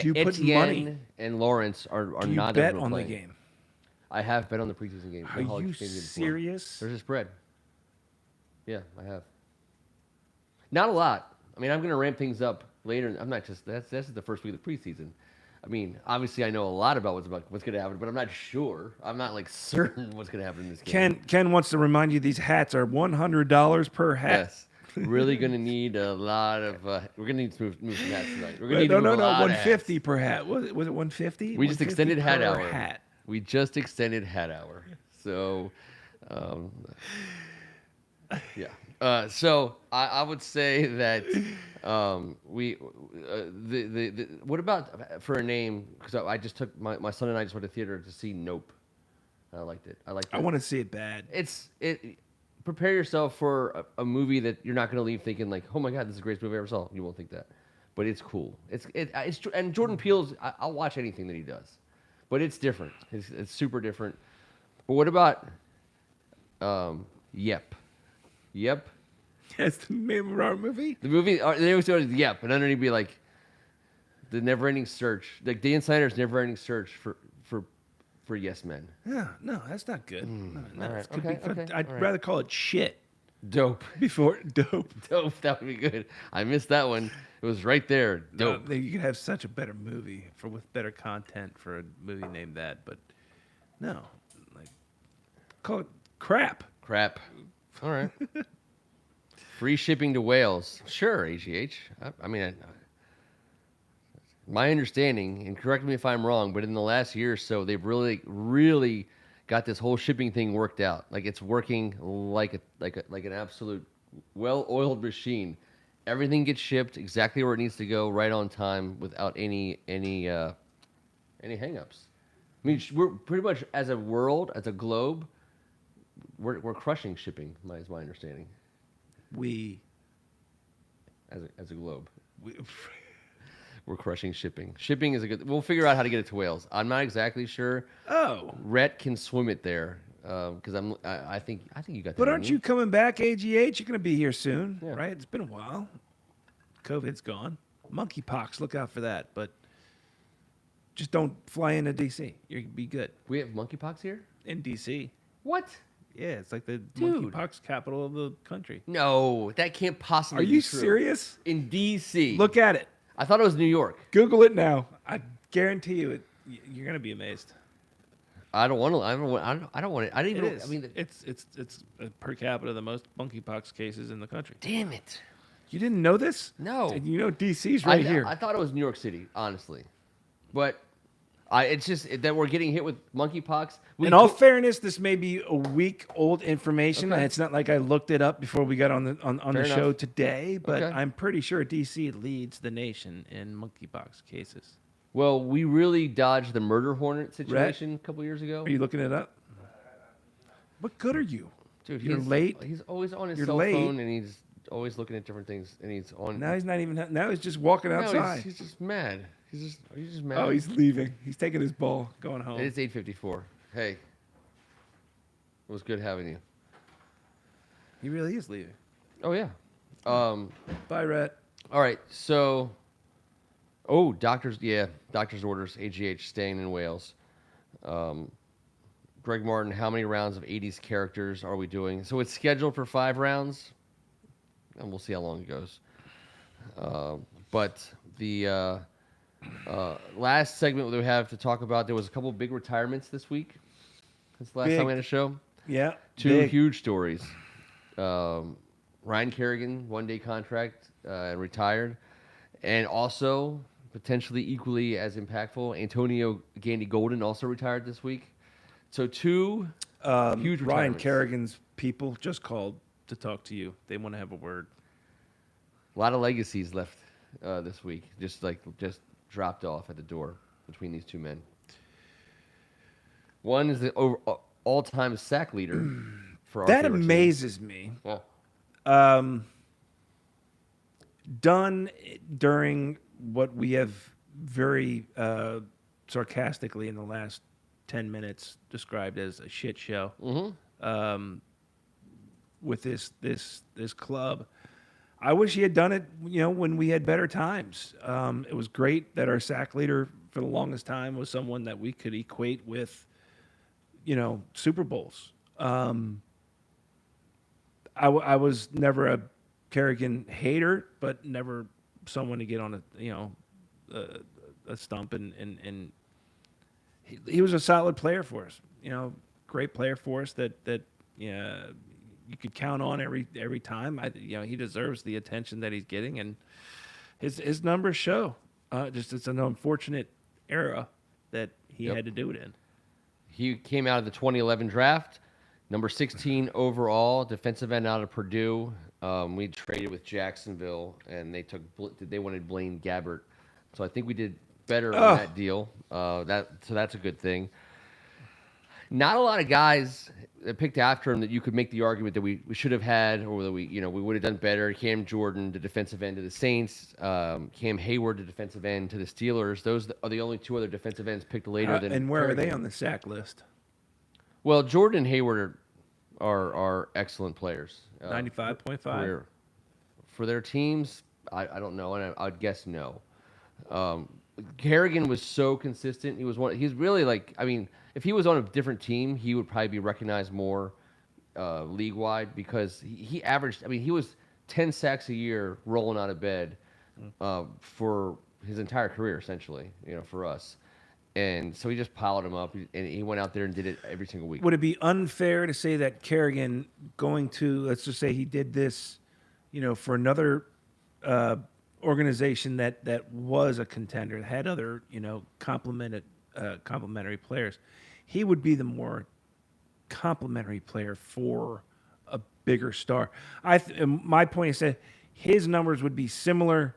Speaker 1: you put
Speaker 2: Etienne
Speaker 1: money?
Speaker 2: and Lawrence are
Speaker 1: Do you
Speaker 2: not
Speaker 1: bet
Speaker 2: ever
Speaker 1: on the
Speaker 2: playing.
Speaker 1: game?
Speaker 2: I have bet on the preseason game.
Speaker 1: Are
Speaker 2: the Hall
Speaker 1: you
Speaker 2: of Fame game before.
Speaker 1: serious?
Speaker 2: There's a spread. Yeah, I have. Not a lot. I mean, I'm going to ramp things up later. I'm not just that's the first week of the preseason. I mean, obviously, I know a lot about what's going to happen, but I'm not sure. I'm not like certain what's going to happen in this game.
Speaker 1: Ken wants to remind you these hats are $100 per hat.
Speaker 2: Yes. Really going to need a lot of. We're going to need to move some hats tonight. We're going to need
Speaker 1: No,
Speaker 2: to move a lot of
Speaker 1: 150
Speaker 2: hats.
Speaker 1: per hat. Was it 150?
Speaker 2: We just extended hat hour.
Speaker 1: Hat.
Speaker 2: We just extended hat hour. So, yeah. So I would say that what about for a name? Because I just took my son and I just went to theater to see Nope. I liked it.
Speaker 1: I want to see it bad.
Speaker 2: Prepare yourself for a movie that you're not going to leave thinking like, oh my God, this is the greatest movie I ever saw. You won't think that, but it's cool. And Jordan Peele's. I'll watch anything that he does, but it's different. It's super different. But what about Yep? Yep.
Speaker 1: That's the name of our movie.
Speaker 2: The movie they always go Yep, and underneath be like the never-ending search, like the Insider's never-ending search for yes men.
Speaker 1: Yeah, no, that's not good. No,
Speaker 2: all right,
Speaker 1: it could
Speaker 2: okay,
Speaker 1: be fun.
Speaker 2: okay,
Speaker 1: I'd
Speaker 2: all right.
Speaker 1: rather call it shit
Speaker 2: Dope.
Speaker 1: before dope.
Speaker 2: Dope. That would be good. I missed that one. It was right there. Dope.
Speaker 1: You could have such a better movie with better content for a movie named that, but No, like call it crap.
Speaker 2: Crap. All right. Free shipping to Wales. Sure, AGH. I mean, my understanding, and correct me if I'm wrong, but in the last year or so, they've really, really got this whole shipping thing worked out. Like it's working like an absolute well-oiled machine. Everything gets shipped exactly where it needs to go, right on time, without any hangups. I mean, we're pretty much as a world, as a globe, we're crushing shipping. Is my understanding.
Speaker 1: We
Speaker 2: As a globe.
Speaker 1: we
Speaker 2: We're crushing shipping. Shipping is a good. We'll figure out how to get it to Wales. I'm not exactly sure.
Speaker 1: Oh,
Speaker 2: Rhett can swim it there because I think you got that.
Speaker 1: but
Speaker 2: in
Speaker 1: aren't you coming back, AGH? You're going to be here soon,
Speaker 2: Yeah.
Speaker 1: right? It's been a while. COVID's gone. Monkeypox, look out for that. But just don't fly into DC. You'll be good.
Speaker 2: We have monkeypox here.
Speaker 1: In DC.
Speaker 2: What?
Speaker 1: Yeah, it's like the
Speaker 2: Dude.
Speaker 1: monkeypox capital of the country.
Speaker 2: No, that can't possibly.
Speaker 1: Are you
Speaker 2: be true.
Speaker 1: serious?
Speaker 2: In D.C.
Speaker 1: Look at it.
Speaker 2: I thought it was New York.
Speaker 1: Google it now. I guarantee you, you're going to be amazed.
Speaker 2: I don't want to. I don't want it. I didn't
Speaker 1: It
Speaker 2: even.
Speaker 1: is.
Speaker 2: I mean,
Speaker 1: It's per capita the most monkeypox cases in the country.
Speaker 2: damn it.
Speaker 1: You didn't know this?
Speaker 2: No.
Speaker 1: And you know DC's right here.
Speaker 2: I thought it was New York City, honestly, but it's just that we're getting hit with monkeypox.
Speaker 1: In all fairness, this may be a week old information.
Speaker 2: Okay.
Speaker 1: It's not like I looked it up before we got on the
Speaker 2: Fair
Speaker 1: show
Speaker 2: enough.
Speaker 1: today, but
Speaker 2: Okay.
Speaker 1: I'm pretty sure DC leads the nation in monkeypox cases.
Speaker 2: Well, we really dodged the murder hornet situation a couple years ago.
Speaker 1: Are you looking it up? What good are you?
Speaker 2: Dude,
Speaker 1: You're
Speaker 2: he's
Speaker 1: late.
Speaker 2: He's always on his
Speaker 1: You're
Speaker 2: cell
Speaker 1: late.
Speaker 2: phone, and he's always looking at different things. And he's on.
Speaker 1: Now he's not even. Now he's just walking
Speaker 2: No,
Speaker 1: outside.
Speaker 2: he's just mad. He's just mad.
Speaker 1: Oh, he's leaving. He's taking his ball, going home.
Speaker 2: It is 8:54. Hey, it was good having you.
Speaker 1: He really is leaving.
Speaker 2: Oh yeah.
Speaker 1: Bye, Rhett.
Speaker 2: All right. So, doctor's orders. AGH staying in Wales. Greg Martin, how many rounds of 80s characters are we doing? So it's scheduled for 5 rounds, and we'll see how long it goes. But the last segment that we have to talk about, there was a couple big retirements this week. Since the last time we had a show.
Speaker 1: Yeah.
Speaker 2: 2
Speaker 1: big.
Speaker 2: huge stories. Ryan Kerrigan, 1-day contract, retired. And also, potentially equally as impactful, Antonio Gandy Golden also retired this week. So 2 huge
Speaker 1: Ryan
Speaker 2: retirements.
Speaker 1: Kerrigan's people just called to talk to you. They want to have a word.
Speaker 2: A lot of legacies left this week. Just dropped off at the door between these 2 men. One is the all-time sack leader for our
Speaker 1: That
Speaker 2: favorite team.
Speaker 1: amazes me.
Speaker 2: Yeah.
Speaker 1: Done during what we have very sarcastically in the last 10 minutes described as a shit show.
Speaker 2: Mm-hmm.
Speaker 1: With this club. I wish he had done it, when we had better times. It was great that our sack leader for the longest time was someone that we could equate with, Super Bowls. I was never a Kerrigan hater, but never someone to get on a stump and he was a solid player for us. Great player for us that you could count on every time. He deserves the attention that he's getting, and his numbers show. It's an unfortunate era that he had to do it in.
Speaker 2: He came out of the 2011 draft, number 16 overall, defensive end out of Purdue. We traded with Jacksonville, and they wanted Blaine Gabbert, so I think we did better on that deal. So that's a good thing. Not a lot of guys picked after him that you could make the argument that we should have had, or that we would have done better. Cam Jordan, the defensive end to the Saints. Cam Hayward, the defensive end to the Steelers. Those are the only 2 other defensive ends picked later than.
Speaker 1: And where
Speaker 2: Kerrigan.
Speaker 1: are they on the sack list?
Speaker 2: Well, Jordan and Hayward are excellent players.
Speaker 1: 95.5.
Speaker 2: career. For their teams, I don't know, and I'd guess no. Kerrigan was so consistent. He's really if he was on a different team, he would probably be recognized more league-wide because he averaged, he was 10 sacks a year rolling out of bed for his entire career, essentially, for us. And so he just piled him up, and he went out there and did it every single week.
Speaker 1: Would it be unfair to say that Kerrigan going to, let's just say he did this, for another organization that was a contender, had other, complementary players, he would be the more complementary player for a bigger star. My point is that his numbers would be similar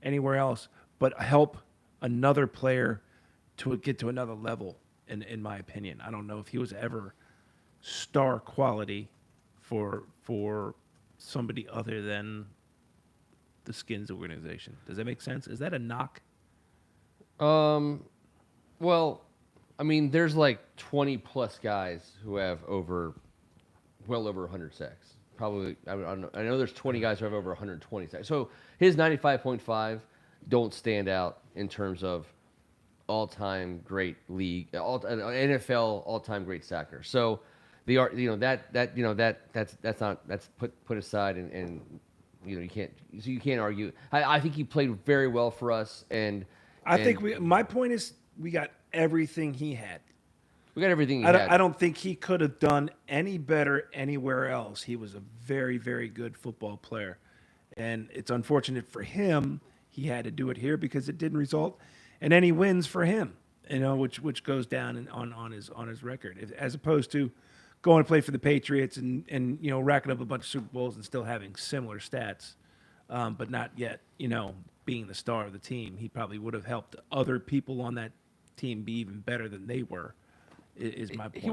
Speaker 1: anywhere else, but help another player to get to another level. In my opinion, I don't know if he was ever star quality for somebody other than the Skins organization. Does that make sense? Is that a knock?
Speaker 2: Well, I mean, there's like 20 plus guys who have well over 100 sacks. Probably, I know there's 20 guys who have over 120 sacks. So his 95.5 don't stand out in terms of all-time great league, NFL all-time great sacker. So that's put aside, and you can't argue. I think he played very well for us, and
Speaker 1: my point is we got everything he had.
Speaker 2: We got everything he had.
Speaker 1: I don't think he could have done any better anywhere else. He was a very, very good football player. And it's unfortunate for him he had to do it here because it didn't result in any wins for him, which goes down on his record. As opposed to going to play for the Patriots and racking up a bunch of Super Bowls and still having similar stats, but not yet, being the star of the team. He probably would have helped other people on that team be even better than they were. Is my point.
Speaker 2: He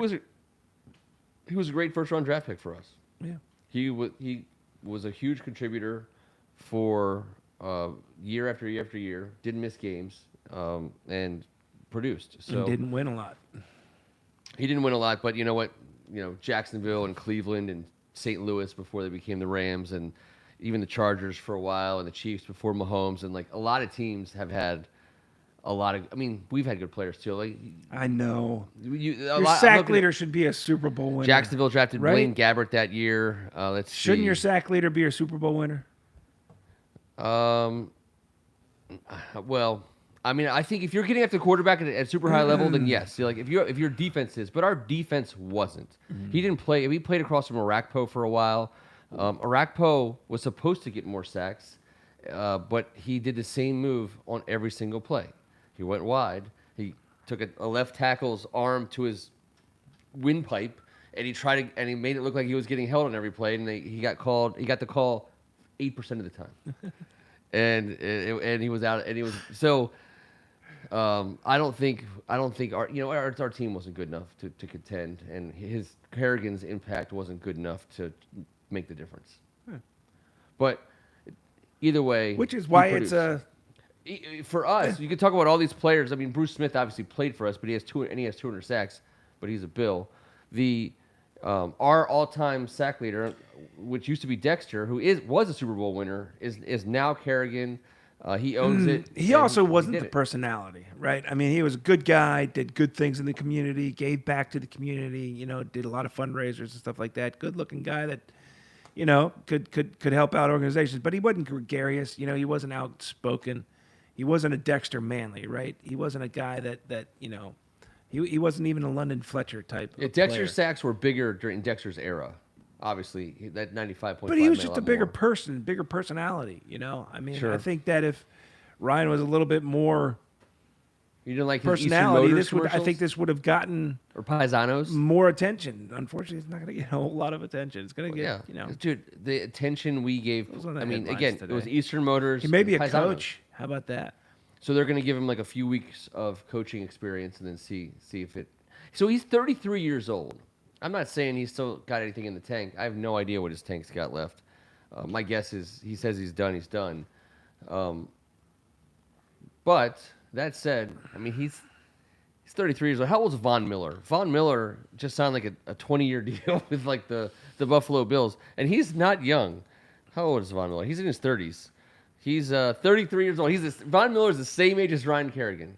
Speaker 2: was a great first round draft pick for us.
Speaker 1: Yeah.
Speaker 2: He was a huge contributor for year after year after year. Didn't miss games and produced. So
Speaker 1: and didn't win a lot.
Speaker 2: He didn't win a lot, but you know what? Jacksonville and Cleveland and St. Louis before they became the Rams, and even the Chargers for a while, and the Chiefs before Mahomes, and like a lot of teams have had a lot of. I mean, we've had good players too. Like
Speaker 1: I know your sack leader should be a Super Bowl winner.
Speaker 2: Jacksonville drafted
Speaker 1: right?
Speaker 2: Blaine Gabbert that year.
Speaker 1: Shouldn't your sack leader be a Super Bowl winner?
Speaker 2: Well, I mean, I think if you're getting after the quarterback at super high level, then yes. Like if your defense is, but our defense wasn't. Mm-hmm. He didn't play. We played across from Arakpo for a while. Arakpo was supposed to get more sacks, but he did the same move on every single play. He went wide. He took a left tackle's arm to his windpipe, and he made it look like he was getting held on every play. And he got the call 8% of the time, and he was out. And he was so. I don't think our team wasn't good enough to contend, and his Kerrigan's impact wasn't good enough to make the difference. But either way,
Speaker 1: which is why it's
Speaker 2: for us. You could talk about all these players. I mean, Bruce Smith obviously played for us, but he has 200 sacks, but he's a Bill. Our all-time sack leader, which used to be Dexter, who was a Super Bowl winner, is now Kerrigan. He owns it.
Speaker 1: He also wasn't the personality, right? I mean, he was a good guy, did good things in the community, gave back to the community, did a lot of fundraisers and stuff like that. Good-looking guy that, could help out organizations, but he wasn't gregarious. He wasn't outspoken. He wasn't a Dexter Manley, right? He wasn't a guy that he wasn't even a London Fletcher type.
Speaker 2: Yeah, Dexter's sacks were bigger during Dexter's era. Obviously, that 95.5.
Speaker 1: But he was just a bigger person, bigger personality. I mean, sure. I think that if Ryan was a little bit more,
Speaker 2: you didn't like
Speaker 1: personality, I think this would have gotten
Speaker 2: or Paisanos
Speaker 1: more attention. Unfortunately, it's not going to get a whole lot of attention. It's going to get,
Speaker 2: dude, the attention we gave. I mean, again, today. It was Eastern Motors.
Speaker 1: He may be a coach. How about that?
Speaker 2: So they're going to give him like a few weeks of coaching experience and then see if it. So he's 33 years old. I'm not saying he's still got anything in the tank. I have no idea what his tank's got left. My guess is he says he's done. He's done. But that said, I mean he's 33 years old. How old is Von Miller? Von Miller just signed like a 20-year deal with like the Buffalo Bills, and he's not young. How old is Von Miller? He's in his 30s. He's 33 years old. Von Miller is the same age as Ryan Kerrigan.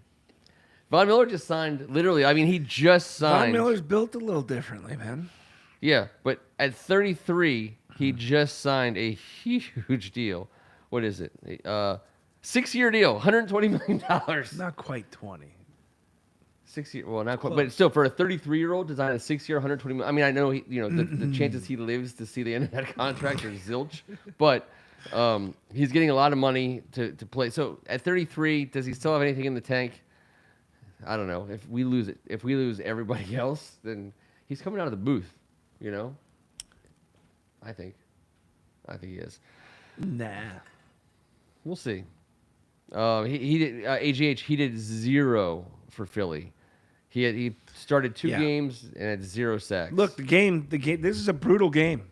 Speaker 2: Von Miller just signed, literally, I mean, he just signed.
Speaker 1: Von Miller's built a little differently, man.
Speaker 2: Yeah, but at 33, he just signed a huge deal. What is it? 6-year deal, $120 million.
Speaker 1: Not quite 20.
Speaker 2: 6 year. Well, not quite, but still for a 33-year-old to sign a 6 year, 120 million. I mean, I know the chances he lives to see the end of that contract are zilch, but he's getting a lot of money to play. So at 33, does he still have anything in the tank? I don't know. If we lose everybody else, then he's coming out of the booth. I think he is.
Speaker 1: Nah.
Speaker 2: We'll see. He did AGH. He did 0 for Philly. He started 2 games and had 0 sacks.
Speaker 1: Look, the game. This is a brutal game.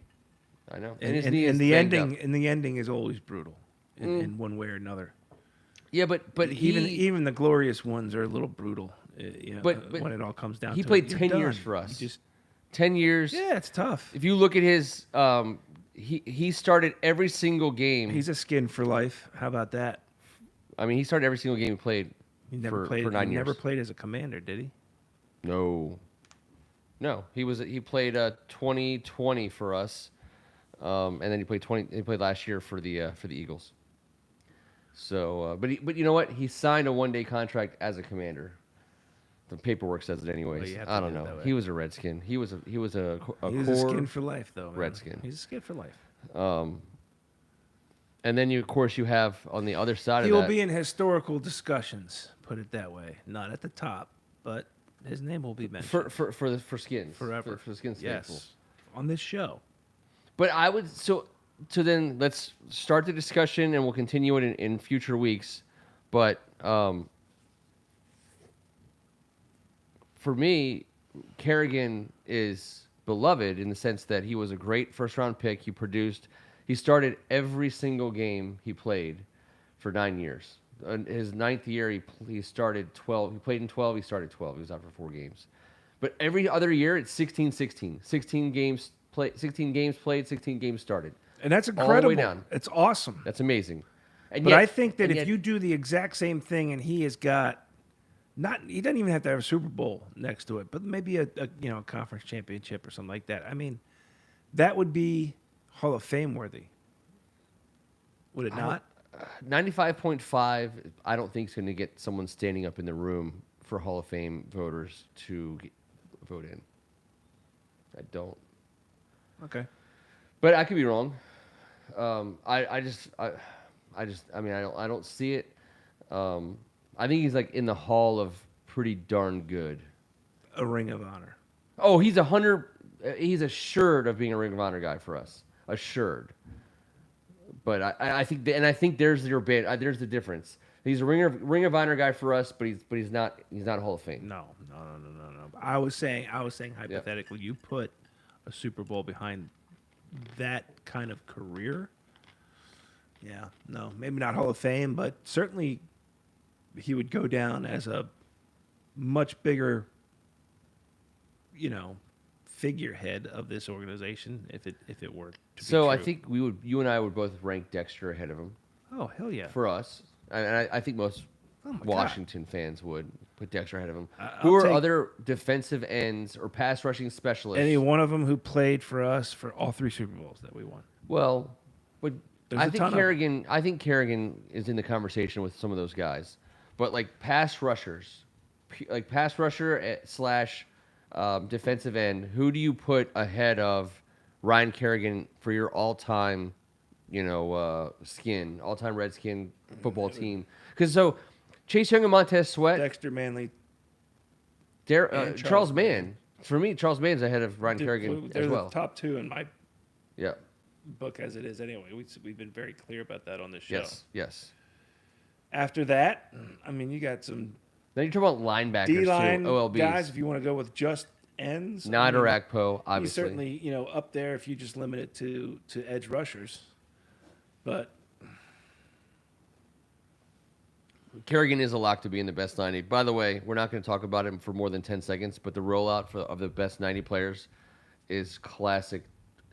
Speaker 2: I know.
Speaker 1: And the ending is always brutal in one way or another.
Speaker 2: Yeah, but
Speaker 1: even the glorious ones are a little brutal.
Speaker 2: But
Speaker 1: when it all comes down,
Speaker 2: he
Speaker 1: to
Speaker 2: played
Speaker 1: it,
Speaker 2: 10 years for us. 10 years.
Speaker 1: Yeah, it's tough.
Speaker 2: If you look at his, he started every single game.
Speaker 1: He's a skin for life. How about that?
Speaker 2: I mean, he started every single game he played.
Speaker 1: He never played
Speaker 2: for 9 years.
Speaker 1: He never played as a commander, did he?
Speaker 2: No. He played 2020 for us, and then he played last year for the Eagles. So, but you know what? He signed a 1-day contract as a commander. The paperwork says it anyways.
Speaker 1: Well,
Speaker 2: I don't know. He was a Redskin. He was a
Speaker 1: He's
Speaker 2: core
Speaker 1: a skin for life, though. Man.
Speaker 2: Redskin.
Speaker 1: He's a skin for life.
Speaker 2: And then of course you have on the other side
Speaker 1: He
Speaker 2: of that.
Speaker 1: will be in historical discussions. Put it that way. Not at the top, but his name will be mentioned
Speaker 2: for skins
Speaker 1: forever.
Speaker 2: for skins.
Speaker 1: Yes, on this show.
Speaker 2: But I would so then let's start the discussion and we'll continue it in future weeks. But for me, Kerrigan is beloved in the sense that he was a great first-round pick. He started every single game he played for 9 years. In his 9th year, he started 12. He played in 12. He started 12. He was out for 4 games. But every other year, it's 16-16. 16 games played, 16 games started.
Speaker 1: And that's incredible.
Speaker 2: All the way down.
Speaker 1: It's awesome.
Speaker 2: That's amazing.
Speaker 1: But I think that if you do the exact same thing and he has got he doesn't even have to have a Super Bowl next to it, but maybe a conference championship or something like that. I mean, that would be Hall of Fame worthy. Would it not?
Speaker 2: 95.5, I don't think is going to get someone standing up in the room for Hall of Fame voters to vote in. I don't.
Speaker 1: Okay.
Speaker 2: But I could be wrong. I don't see it. I think he's like in the hall of pretty darn good.
Speaker 1: A Ring of Honor.
Speaker 2: Oh, he's assured of being a Ring of Honor guy for us. Assured. But I think there's your bit. There's the difference. He's a Ring of Honor guy for us, but he's not Hall of Fame.
Speaker 1: No. I was saying hypothetically, you put a Super Bowl behind that kind of career. Yeah, no, maybe not Hall of Fame, but certainly he would go down as a much bigger, figurehead of this organization if it were to be
Speaker 2: So
Speaker 1: true.
Speaker 2: I think you and I would both rank Dexter ahead of him.
Speaker 1: Oh, hell yeah.
Speaker 2: For us. And I think most
Speaker 1: my
Speaker 2: Washington fans would put Dexter ahead of him.
Speaker 1: I'll
Speaker 2: Who are
Speaker 1: take-
Speaker 2: other defensive ends or pass rushing specialists?
Speaker 1: Any one of them who played for us for all 3 Super Bowls that we won.
Speaker 2: Well, but
Speaker 1: There's
Speaker 2: I
Speaker 1: a
Speaker 2: think
Speaker 1: ton of
Speaker 2: Kerrigan. I think Kerrigan is in the conversation with some of those guys. But like pass rushers, like pass rusher / defensive end, who do you put ahead of Ryan Kerrigan for your all-time, all-time Redskin football team? Because Chase Young and Montez Sweat,
Speaker 1: Dexter Manley.
Speaker 2: Charles Mann. For me, Charles Mann's ahead of Ryan Kerrigan
Speaker 1: They're
Speaker 2: as well.
Speaker 1: the top 2 in my
Speaker 2: Yeah.
Speaker 1: book as it is anyway. We've been very clear about that on this show.
Speaker 2: Yes.
Speaker 1: After that, I mean, you got some
Speaker 2: Then you talk about linebackers
Speaker 1: D-line
Speaker 2: too. OLBs.
Speaker 1: guys, if you want to go with just ends.
Speaker 2: Nader
Speaker 1: I mean,
Speaker 2: Akpo, obviously.
Speaker 1: he's certainly, up there if you just limit it to edge rushers. But
Speaker 2: Kerrigan is a lock to be in the best 90. By the way, we're not going to talk about him for more than 10 seconds, but the rollout of the best 90 players is classic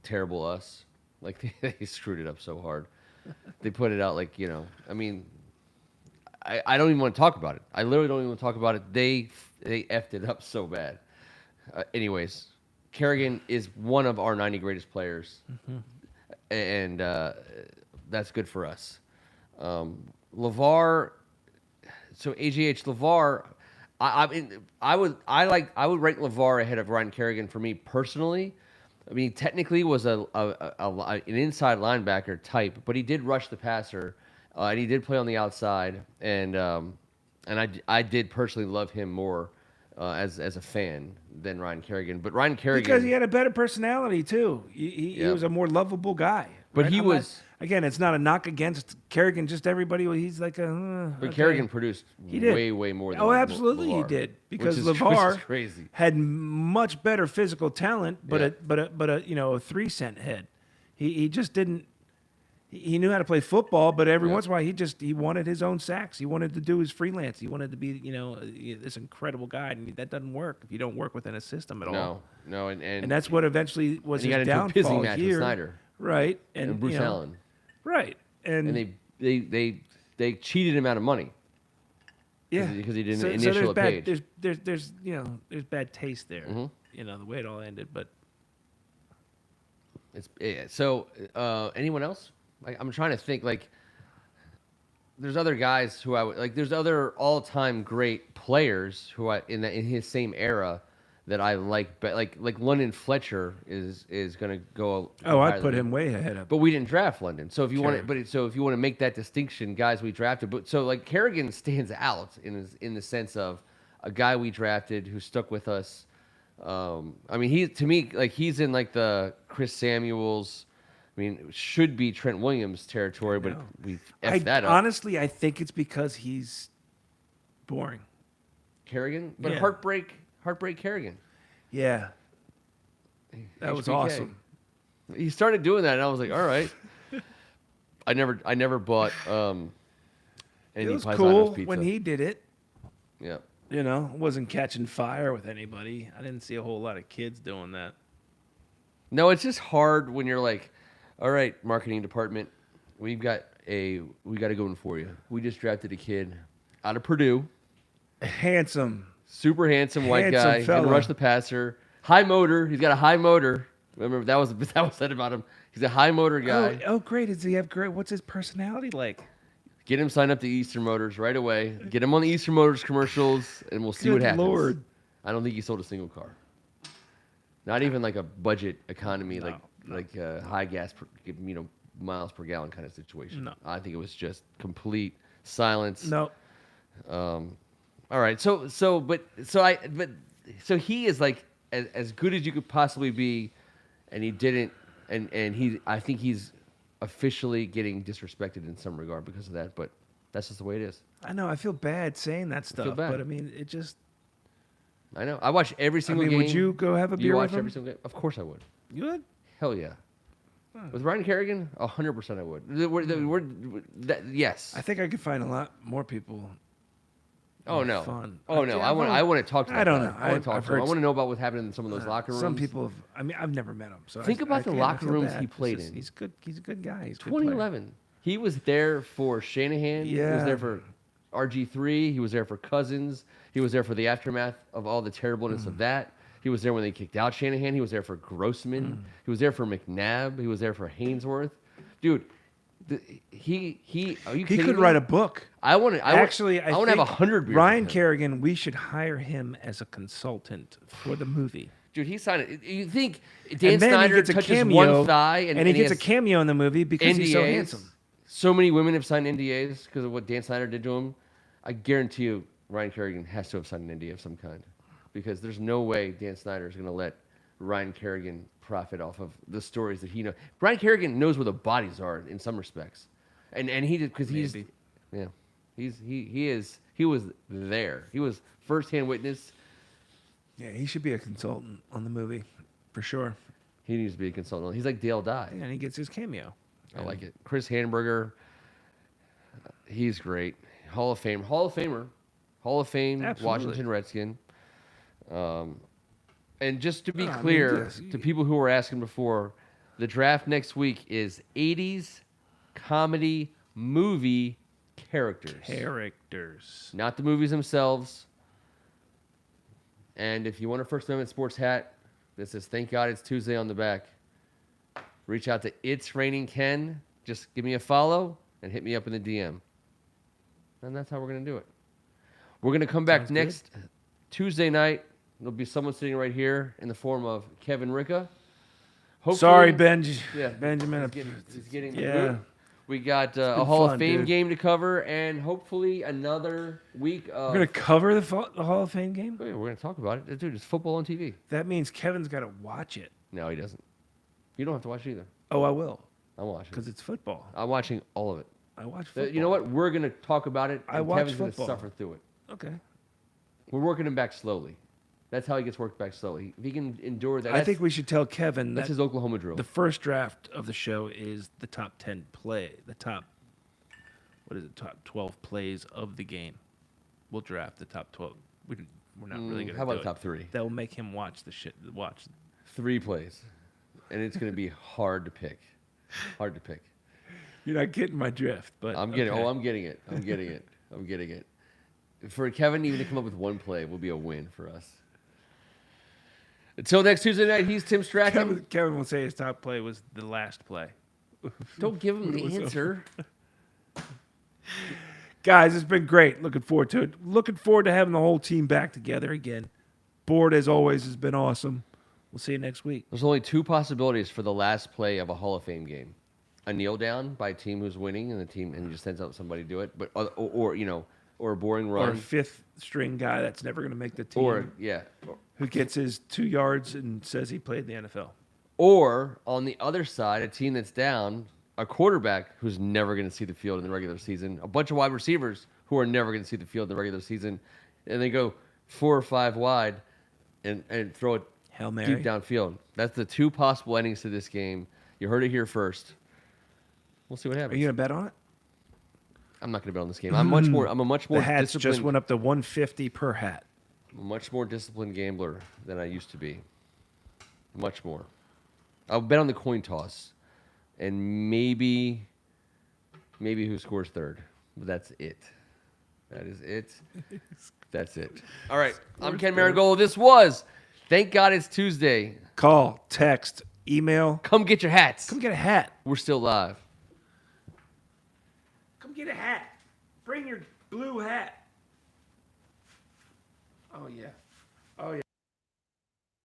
Speaker 2: terrible us. Like, they screwed it up so hard. They put it out like, I mean, I don't even want to talk about it. I literally don't even want to talk about it. They effed it up so bad. Anyways, Kerrigan is one of our 90 greatest players, and that's good for us. LeVar, so AGH LeVar, I would rank LeVar ahead of Ryan Kerrigan for me personally. I mean, technically was an inside linebacker type, but he did rush the passer, and he did play on the outside, and I did personally love him more as a fan than Ryan Kerrigan. But Ryan Kerrigan,
Speaker 1: because he had a better personality too. He was a more lovable guy.
Speaker 2: But
Speaker 1: right?
Speaker 2: he was.
Speaker 1: Again, it's not a knock against Kerrigan. Just everybody. He's like a.
Speaker 2: But
Speaker 1: okay.
Speaker 2: Kerrigan produced
Speaker 1: He did.
Speaker 2: way more than.
Speaker 1: Oh, absolutely, he
Speaker 2: LeVar,
Speaker 1: did. Because
Speaker 2: which is
Speaker 1: LeVar
Speaker 2: crazy.
Speaker 1: had much better physical talent, but
Speaker 2: Yeah.
Speaker 1: a 3 cent head. He just didn't. He knew how to play football, but every once in a while he wanted his own sacks. He wanted to do his freelance. He wanted to be this incredible guy, and that doesn't work if you don't work within a system at all.
Speaker 2: No,
Speaker 1: And that's what eventually was
Speaker 2: he
Speaker 1: his
Speaker 2: got into a
Speaker 1: downfall
Speaker 2: pissing match
Speaker 1: here.
Speaker 2: with Snyder,
Speaker 1: Right,
Speaker 2: and Bruce Allen,
Speaker 1: right,
Speaker 2: and they cheated him out of money.
Speaker 1: Yeah,
Speaker 2: because he didn't
Speaker 1: there's
Speaker 2: initial a
Speaker 1: bad,
Speaker 2: page.
Speaker 1: there's bad taste there.
Speaker 2: Mm-hmm.
Speaker 1: The way it all ended. But
Speaker 2: so anyone else? I'm trying to think. Like, there's other guys who I would like. There's other all-time great players who in his same era that I like. But like London Fletcher is going to go.
Speaker 1: I'd put him way ahead of.
Speaker 2: But we didn't draft London, so if you want
Speaker 1: Sure.
Speaker 2: to, if you want to make that distinction, guys we drafted. But so like Kerrigan stands out in the sense of a guy we drafted who stuck with us. I mean, he's in like the Chris Samuels. I mean, it should be Trent Williams territory, but we effed that up.
Speaker 1: Honestly, I think it's because he's boring.
Speaker 2: Kerrigan, but
Speaker 1: Yeah.
Speaker 2: heartbreak Kerrigan.
Speaker 1: Yeah, that was
Speaker 2: HBK.
Speaker 1: awesome.
Speaker 2: He started doing that, and I was like, all right. I never bought
Speaker 1: It
Speaker 2: any
Speaker 1: was
Speaker 2: Paisano's
Speaker 1: cool
Speaker 2: pizza.
Speaker 1: when he did it.
Speaker 2: Yeah.
Speaker 1: Wasn't catching fire with anybody. I didn't see a whole lot of kids doing that.
Speaker 2: No, it's just hard when you're like, all right, marketing department, we got a going for you. We just drafted a kid out of Purdue,
Speaker 1: Handsome.
Speaker 2: super handsome white
Speaker 1: Handsome
Speaker 2: guy,
Speaker 1: fella.
Speaker 2: can rush the passer, high motor. He's got a high motor. Remember that was said about him. He's a high motor guy.
Speaker 1: Oh, great. Does he have great? What's his personality like?
Speaker 2: Get him signed up to Eastern Motors right away. Get him on the Eastern Motors commercials, and we'll see what
Speaker 1: Good
Speaker 2: happens.
Speaker 1: Lord.
Speaker 2: I don't think he sold a single car. Not even like a budget economy,
Speaker 1: No.
Speaker 2: like high gas, miles per gallon kind of situation.
Speaker 1: No.
Speaker 2: I think it was just complete silence.
Speaker 1: No.
Speaker 2: All right. So he is like as good as you could possibly be, and he didn't, and I think he's officially getting disrespected in some regard because of that, but that's just the way it is.
Speaker 1: I know. I feel bad saying that
Speaker 2: feel
Speaker 1: stuff,
Speaker 2: bad.
Speaker 1: but I mean, it just.
Speaker 2: I know. I watch every single game.
Speaker 1: Would you go have a beer
Speaker 2: You
Speaker 1: with
Speaker 2: watch
Speaker 1: him?
Speaker 2: every single game? Of course I would.
Speaker 1: You would?
Speaker 2: Hell yeah. With Ryan Kerrigan, 100% I would. Yes.
Speaker 1: I think I could find a lot more people.
Speaker 2: Oh no.
Speaker 1: Fun.
Speaker 2: Oh no.
Speaker 1: Yeah,
Speaker 2: I want to talk to. That
Speaker 1: I don't
Speaker 2: guy.
Speaker 1: know.
Speaker 2: I want to talk
Speaker 1: I've
Speaker 2: to him. I
Speaker 1: heard
Speaker 2: want to know about what's happening in some of those locker rooms.
Speaker 1: Some people have. I mean, I've never met him. So
Speaker 2: Think about the
Speaker 1: can't-
Speaker 2: locker
Speaker 1: feel
Speaker 2: rooms
Speaker 1: bad.
Speaker 2: he played
Speaker 1: It's just-
Speaker 2: in.
Speaker 1: He's good. He's a good guy. He's a good player.
Speaker 2: 2011. He was there for Shanahan. He was
Speaker 1: Yeah.
Speaker 2: there for RG3. He was there for Cousins. He was there for the aftermath of all the terribleness of that. He was there when they kicked out Shanahan. He was there for Grossman. He was there for McNabb. He was there for Hainsworth. Dude, he. Are you
Speaker 1: He
Speaker 2: kidding
Speaker 1: could
Speaker 2: me?
Speaker 1: write a book.
Speaker 2: I want to.
Speaker 1: Actually,
Speaker 2: I want to have 100 beers.
Speaker 1: Ryan
Speaker 2: with him.
Speaker 1: Kerrigan, we should hire him as a consultant for the movie.
Speaker 2: Dude, he signed it. You think Dan
Speaker 1: And then he
Speaker 2: Snyder
Speaker 1: gets a
Speaker 2: touches
Speaker 1: cameo,
Speaker 2: one thigh
Speaker 1: and he gets a
Speaker 2: has
Speaker 1: cameo in the movie because he's so
Speaker 2: NDAs?
Speaker 1: handsome.
Speaker 2: So many women have signed NDAs because of what Dan Snyder did to him. I guarantee you, Ryan Kerrigan has to have signed an NDA of some kind, because there's no way Dan Snyder is going to let Ryan Kerrigan profit off of the stories that he knows. Ryan Kerrigan knows where the bodies are in some respects, and he did because
Speaker 1: Maybe.
Speaker 2: he was there. He was firsthand witness.
Speaker 1: Yeah, he should be a consultant on the movie, for sure.
Speaker 2: He needs to be a consultant. He's like Dale Dye.
Speaker 1: Yeah, and he gets his cameo.
Speaker 2: I like it. Chris Hamburger, he's great. Hall of Fame. Hall of Famer. Hall of Fame,
Speaker 1: Absolutely.
Speaker 2: Washington Redskin. And just to be
Speaker 1: No, I mean,
Speaker 2: clear,
Speaker 1: yes,
Speaker 2: to people who were asking before, the draft next week is 80s comedy movie characters.
Speaker 1: Characters.
Speaker 2: Not the movies themselves. And if you want a First Amendment sports hat that says, "Thank God it's Tuesday" on the back, reach out to It's Raining Ken. Just give me a follow and hit me up in the DM. And that's how we're going to do it. We're going to come back
Speaker 1: Sounds
Speaker 2: next Tuesday night. There'll be someone sitting right here in the form of Kevin Ricca. Hopefully,
Speaker 1: Sorry,
Speaker 2: yeah,
Speaker 1: Benjamin.
Speaker 2: He's getting the
Speaker 1: yeah.
Speaker 2: boot. We got a
Speaker 1: been
Speaker 2: Hall of
Speaker 1: fun,
Speaker 2: Fame
Speaker 1: dude.
Speaker 2: game to cover, and hopefully another week of...
Speaker 1: We're going to cover the Hall of Fame game?
Speaker 2: Oh, yeah, we're going to talk about it. Dude, it's football on TV.
Speaker 1: That means Kevin's got to watch it.
Speaker 2: No, he doesn't. You don't have to watch it either.
Speaker 1: Oh, I will.
Speaker 2: I'm watching.
Speaker 1: Because it's football.
Speaker 2: I'm watching all of it.
Speaker 1: I watch football.
Speaker 2: You know what? We're going to talk about it, and
Speaker 1: I watch
Speaker 2: Kevin's going to
Speaker 1: football.
Speaker 2: suffer through it.
Speaker 1: Okay.
Speaker 2: We're working him back slowly. That's how he gets worked back slowly. If he can endure that,
Speaker 1: I think we should tell Kevin
Speaker 2: that's
Speaker 1: that
Speaker 2: his Oklahoma drill.
Speaker 1: the first draft of the show is the top 10 play. The top, what is it, top 12 plays of the game. We'll draft the top 12. We're not really going to
Speaker 2: How about
Speaker 1: do
Speaker 2: the top 3?
Speaker 1: That will make him watch the shit. Watch.
Speaker 2: 3 plays. And it's going to be hard to pick. Hard to pick.
Speaker 1: You're not getting my drift, but
Speaker 2: I'm getting
Speaker 1: okay.
Speaker 2: I'm getting it. I'm getting it. I'm getting it. For Kevin even to come up with one play will be a win for us. Until next Tuesday night, he's Tim Stratton.
Speaker 1: Kevin will say his top play was the last play.
Speaker 2: Don't give him the answer.
Speaker 1: Guys, it's been great. Looking forward to it. Looking forward to having the whole team back together again. Board, as always, has been awesome. We'll see you next week.
Speaker 2: There's only 2 possibilities for the last play of a Hall of Fame game: a kneel down by a team who's winning, and the team and just sends out somebody to do it, but or a boring run,
Speaker 1: Or a fifth string guy that's never going to make the team. Who gets his 2 yards and says he played in the NFL.
Speaker 2: Or on the other side, a team that's down, a quarterback who's never going to see the field in the regular season, a bunch of wide receivers who are never going to see the field in the regular season, and they go 4 or 5 wide and throw it
Speaker 1: Hail Mary.
Speaker 2: deep downfield. That's the 2 possible endings to this game. You heard it here first. We'll see what happens.
Speaker 1: Are you going to bet on it?
Speaker 2: I'm not going to bet on this game. I'm a much more
Speaker 1: The hats
Speaker 2: disciplined.
Speaker 1: just went up to $150 per hat.
Speaker 2: I'm a much more disciplined gambler than I used to be. Much more. I'll bet on the coin toss, and maybe who scores third. But that's it. That is it. That's it. All right. I'm Ken Marigold. This was Thank God It's Tuesday.
Speaker 1: Call, text, email.
Speaker 2: Come get your hats.
Speaker 1: Come get a hat.
Speaker 2: We're still live.
Speaker 1: Come get a hat. Bring your blue hat. Oh, yeah. Oh, yeah.